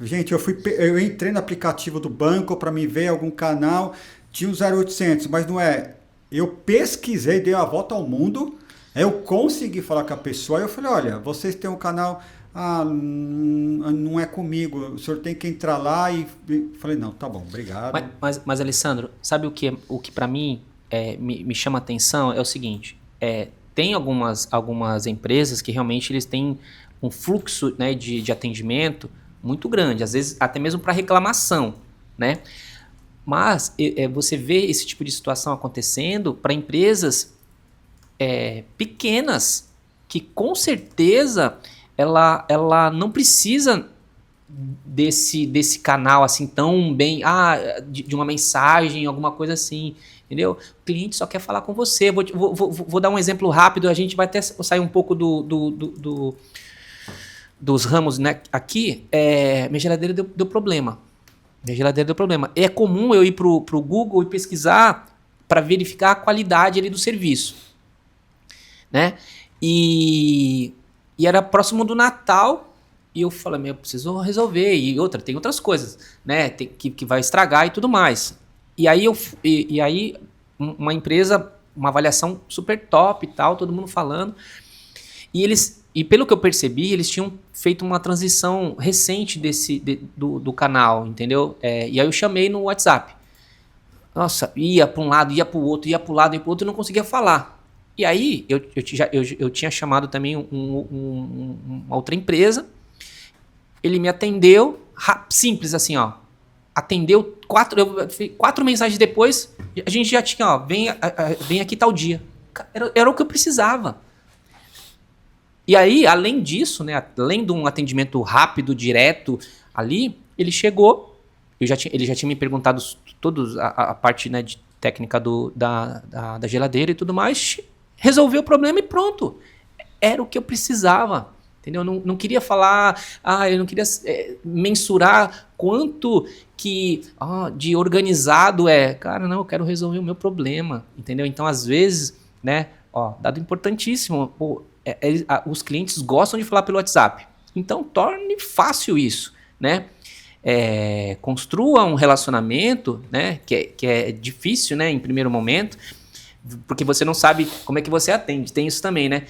[SPEAKER 2] Gente, eu entrei no aplicativo do banco para me ver algum canal, tinha um 0800, mas não é... Eu pesquisei, dei a volta ao mundo, eu consegui falar com a pessoa, e eu falei, olha, vocês têm um canal, não é comigo, o senhor tem que entrar lá, e falei, não, tá bom, obrigado.
[SPEAKER 1] Mas Alessandro, sabe o que para mim me chama atenção? É o seguinte, tem algumas empresas que realmente eles têm um fluxo, né, de atendimento muito grande, às vezes até mesmo para reclamação, né? Mas você vê esse tipo de situação acontecendo para empresas pequenas, que com certeza ela não precisa desse canal assim tão bem, de uma mensagem, alguma coisa assim, entendeu? O cliente só quer falar com você. Vou dar um exemplo rápido, a gente vai até sair um pouco dos ramos, né? Aqui, minha geladeira deu problema. É comum eu ir pro Google e pesquisar para verificar a qualidade ali do serviço, né? E era próximo do Natal e eu falei, eu preciso resolver. E tem outras coisas, né? Que vai estragar e tudo mais. E aí, uma empresa, uma avaliação super top e tal, todo mundo falando. E pelo que eu percebi, eles tinham feito uma transição recente do canal, entendeu? E aí eu chamei no WhatsApp. Nossa, ia para um lado, ia para o outro, ia para o lado, ia para o outro e não conseguia falar. E aí eu tinha chamado também uma outra empresa. Ele me atendeu, simples assim, ó. Atendeu 4 mensagens depois, a gente já tinha, ó, vem aqui tal dia. Era o que eu precisava. E aí, além disso, né, além de um atendimento rápido, direto ali, ele chegou, ele já tinha me perguntado toda a parte, né, de técnica da geladeira e tudo mais, resolveu o problema e pronto. Era o que eu precisava, entendeu? Não queria falar, eu não queria mensurar quanto que de organizado Cara, não, eu quero resolver o meu problema, entendeu? Então, às vezes, né, dado importantíssimo, os clientes gostam de falar pelo WhatsApp. Então, torne fácil isso, né? Construa um relacionamento, né? Que é difícil, né? Em primeiro momento, porque você não sabe como é que você atende. Tem isso também, né?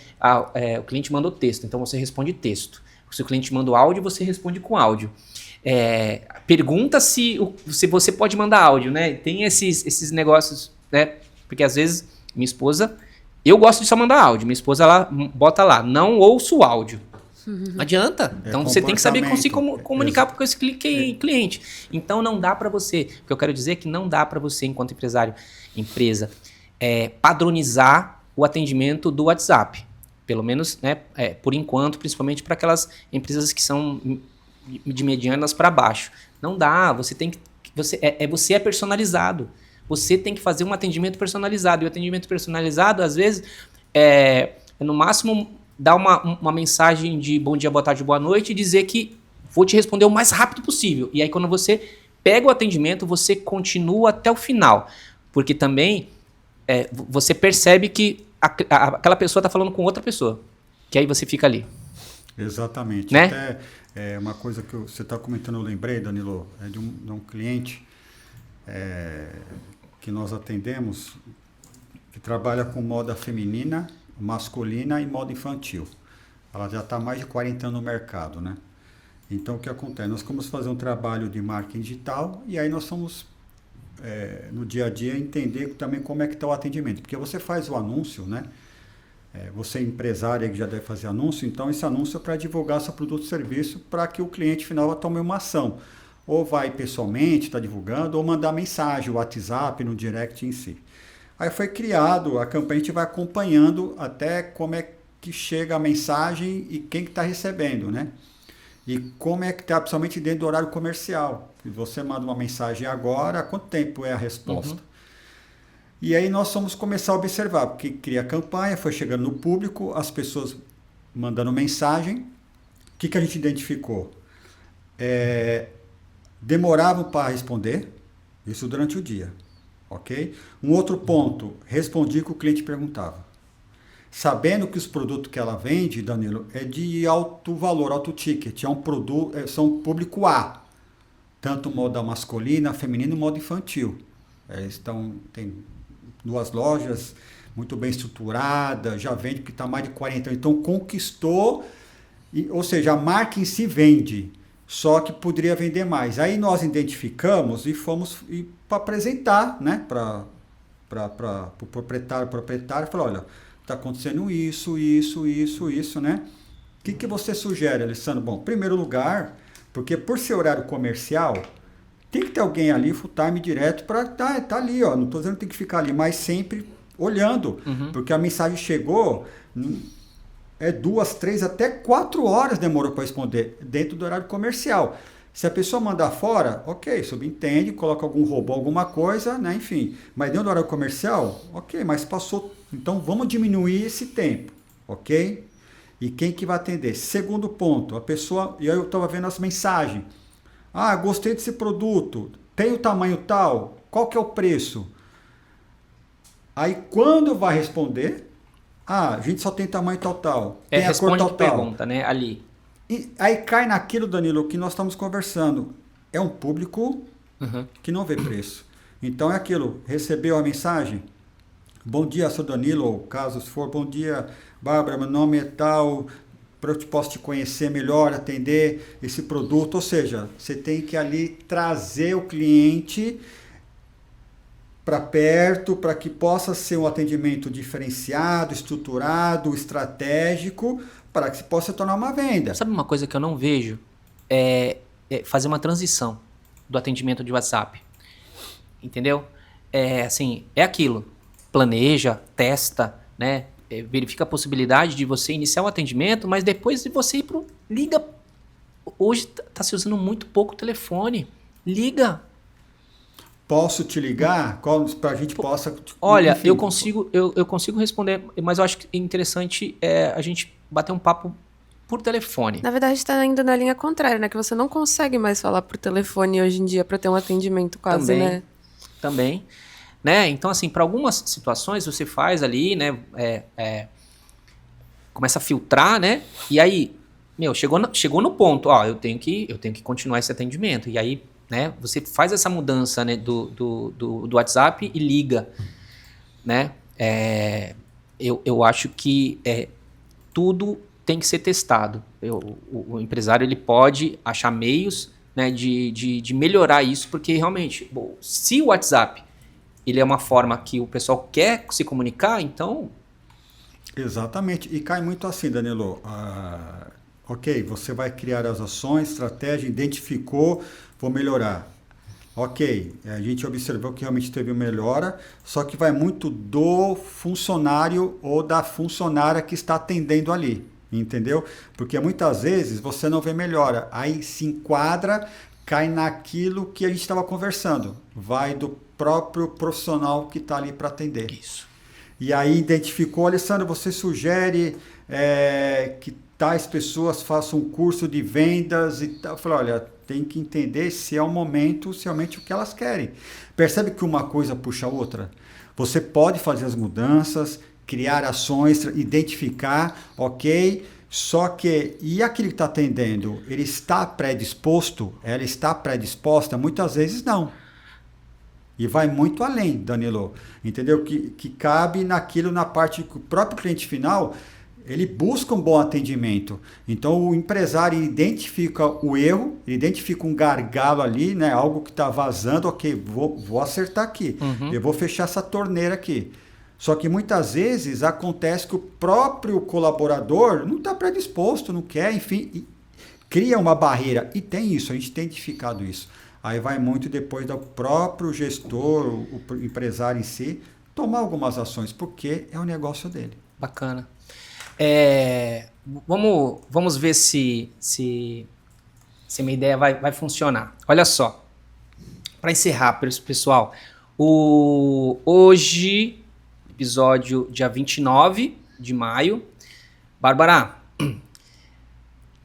[SPEAKER 1] O cliente mandou texto, então você responde texto. Se o cliente manda áudio, você responde com áudio. Pergunta se você pode mandar áudio, né? Tem esses negócios, né? Porque às vezes minha esposa... Eu gosto de só mandar áudio. Minha esposa, ela bota lá, não ouço o áudio. Não adianta. Então, você tem que saber se comunicar com esse cliente. Então, não dá para você... O que eu quero dizer é que não dá para você, enquanto empresa, padronizar o atendimento do WhatsApp. Pelo menos, né, por enquanto, principalmente para aquelas empresas que são de medianas para baixo. Não dá. Você tem que... Você é personalizado. Você tem que fazer um atendimento personalizado. E o atendimento personalizado, às vezes, no máximo, dar uma mensagem de bom dia, boa tarde, boa noite e dizer que vou te responder o mais rápido possível. E aí, quando você pega o atendimento, você continua até o final. Porque também você percebe que aquela pessoa está falando com outra pessoa. Que aí você fica ali.
[SPEAKER 2] Exatamente.
[SPEAKER 1] Né?
[SPEAKER 2] Até uma coisa que você está comentando, eu lembrei, Danilo, de um cliente... que nós atendemos, que trabalha com moda feminina, masculina e moda infantil. Ela já está há mais de 40 anos no mercado, né? Então, o que acontece? Nós vamos fazer um trabalho de marketing digital e aí nós vamos, no dia a dia, entender também como é que está o atendimento. Porque você faz o anúncio, né? Você é empresária que já deve fazer anúncio, então esse anúncio é para divulgar seu produto ou serviço para que o cliente final tome uma ação. Ou vai pessoalmente, está divulgando, ou mandar mensagem, o WhatsApp, no direct em si. Aí foi criado, a campanha a gente vai acompanhando até como é que chega a mensagem e quem que está recebendo, né? e como é que está, principalmente dentro do horário comercial. Se você manda uma mensagem agora, quanto tempo é a resposta? E aí nós fomos começar a observar, porque cria a campanha, foi chegando no público, as pessoas mandando mensagem. O que a gente identificou? Demoravam para responder, isso durante o dia, ok? Um outro ponto, respondi o que o cliente perguntava. Sabendo que os produtos que ela vende, Danilo, é de alto valor, alto ticket, são público A, tanto moda masculina, feminino e moda infantil. Tem 2 lojas muito bem estruturadas, já vende porque está mais de 40 anos, então conquistou, ou seja, a marca em si vende. Só que poderia vender mais. Aí nós identificamos e fomos para apresentar, né, para o proprietário. O proprietário falou, olha, está acontecendo isso, né? O que você sugere, Alessandro? Bom, em primeiro lugar, porque por ser horário comercial, tem que ter alguém ali, full time direto, para tá ali, ó. Não estou dizendo que tem que ficar ali, mas sempre olhando, porque a mensagem chegou... 2, 3, até 4 horas demorou para responder dentro do horário comercial. Se a pessoa mandar fora, ok, subentende, coloca algum robô, alguma coisa, né? Enfim. Mas dentro do horário comercial, ok, mas passou. Então vamos diminuir esse tempo, ok? E quem que vai atender? Segundo ponto, a pessoa, e aí eu estava vendo as mensagens. Ah, gostei desse produto, tem o tamanho tal, qual que é o preço? Aí quando vai responder... a gente só tem tamanho tal. Tem a cor tal.
[SPEAKER 1] Pergunta, né? Ali.
[SPEAKER 2] E aí cai naquilo, Danilo, que nós estamos conversando. É um público que não vê preço. Então é aquilo, recebeu a mensagem? Bom dia, sou Danilo, ou caso for, bom dia, Bárbara, meu nome é tal, posso te conhecer melhor, atender esse produto. Ou seja, você tem que ali trazer o cliente para perto, para que possa ser um atendimento diferenciado, estruturado, estratégico, para que se possa tornar uma venda.
[SPEAKER 1] Sabe uma coisa que eu não vejo? É fazer uma transição do atendimento de WhatsApp. Entendeu? É aquilo. Planeja, testa, né? Verifica a possibilidade de você iniciar o atendimento, mas depois de você ir liga. Hoje está se usando muito pouco o telefone. Liga.
[SPEAKER 2] Posso te ligar? Para a gente possa...
[SPEAKER 1] Olha, enfim, eu consigo responder, mas eu acho que é interessante a gente bater um papo por telefone.
[SPEAKER 3] Na verdade, está ainda na linha contrária, né? Que você não consegue mais falar por telefone hoje em dia para ter um atendimento quase,
[SPEAKER 1] também,
[SPEAKER 3] né?
[SPEAKER 1] Também. Né? Então, assim, para algumas situações você faz ali, né? Começa a filtrar, né? E aí, chegou no ponto, ó, eu tenho que continuar esse atendimento. E aí, né, você faz essa mudança, né, do WhatsApp e liga, né? Eu acho que tudo tem que ser testado. O empresário ele pode achar meios, né, de melhorar isso, porque realmente, se o WhatsApp ele é uma forma que o pessoal quer se comunicar, então...
[SPEAKER 2] Exatamente. E cai muito assim, Danilo. Ok, você vai criar as ações, estratégia, identificou, vou melhorar. Ok, a gente observou que realmente teve melhora, só que vai muito do funcionário ou da funcionária que está atendendo ali, entendeu? Porque muitas vezes você não vê melhora, aí se enquadra, cai naquilo que a gente estava conversando, vai do próprio profissional que está ali para atender.
[SPEAKER 1] Isso.
[SPEAKER 2] E aí identificou, Alessandro, você sugere que tais pessoas façam um curso de vendas e tal. Eu falei, olha, tem que entender se é o momento, se realmente o que elas querem. Percebe que uma coisa puxa a outra? Você pode fazer as mudanças, criar ações, identificar, ok? Só que, e aquele que está atendendo, ele está predisposto? Ela está predisposta? Muitas vezes não. E vai muito além, Danilo. Entendeu? Que cabe naquilo, na parte que o próprio cliente final, ele busca um bom atendimento. Então, o empresário identifica o erro, identifica um gargalo ali, né? Algo que está vazando, ok, vou acertar aqui. Eu vou fechar essa torneira aqui. Só que muitas vezes acontece que o próprio colaborador não está predisposto, não quer, enfim, cria uma barreira. E tem isso, a gente tem identificado isso. Aí vai muito depois do próprio gestor, o empresário em si, tomar algumas ações, porque é o negócio dele.
[SPEAKER 1] Bacana. Vamos ver se Se a minha ideia vai funcionar. Olha só. Para encerrar, pessoal, hoje, episódio dia 29 de maio. Bárbara,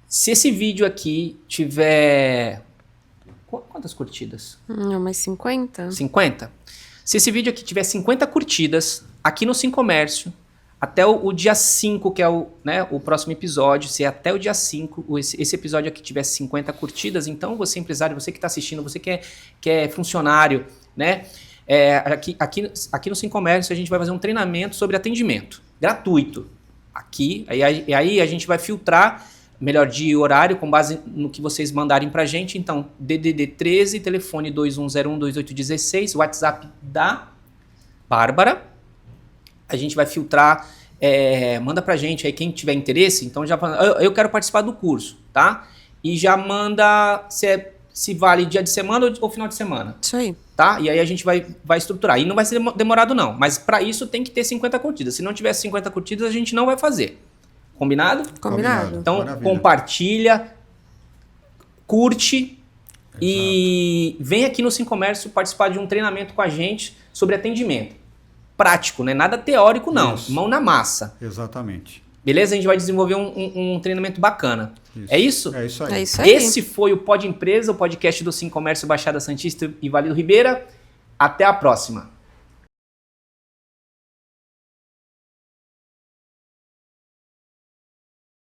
[SPEAKER 1] se esse vídeo aqui tiver... Quantas curtidas?
[SPEAKER 3] Umas 50.
[SPEAKER 1] 50? Se esse vídeo aqui tiver 50 curtidas, aqui no Sim Comércio, até o dia 5, que é o próximo episódio, se até o dia 5, esse episódio aqui tiver 50 curtidas, então você empresário, você que está assistindo, você que é funcionário, né? Aqui no Sim Comércio a gente vai fazer um treinamento sobre atendimento, gratuito. Aqui, aí a gente vai filtrar melhor dia e horário com base no que vocês mandarem pra gente. Então, DDD 13, telefone 21012816, WhatsApp da Bárbara. A gente vai filtrar, manda pra gente aí quem tiver interesse. Então, eu quero participar do curso, tá? E já manda se vale dia de semana ou final de semana.
[SPEAKER 3] Isso aí.
[SPEAKER 1] Tá? E aí a gente vai estruturar. E não vai ser demorado não, mas para isso tem que ter 50 curtidas. Se não tiver 50 curtidas, a gente não vai fazer. Combinado?
[SPEAKER 3] Combinado.
[SPEAKER 1] Então,
[SPEAKER 2] Maravilha.
[SPEAKER 1] compartilha, curte. Exato. E vem aqui no Sim Comércio participar de um treinamento com a gente sobre atendimento. Prático, né? Nada teórico não.
[SPEAKER 2] Isso.
[SPEAKER 1] Mão na massa.
[SPEAKER 2] Exatamente.
[SPEAKER 1] Beleza? A gente vai desenvolver um treinamento bacana.
[SPEAKER 2] Isso.
[SPEAKER 1] É isso?
[SPEAKER 2] É isso aí.
[SPEAKER 3] É isso aí.
[SPEAKER 1] Esse foi o Pod Empresa, o podcast do Sim Comércio Baixada Santista e Vale do Ribeira. Até a próxima.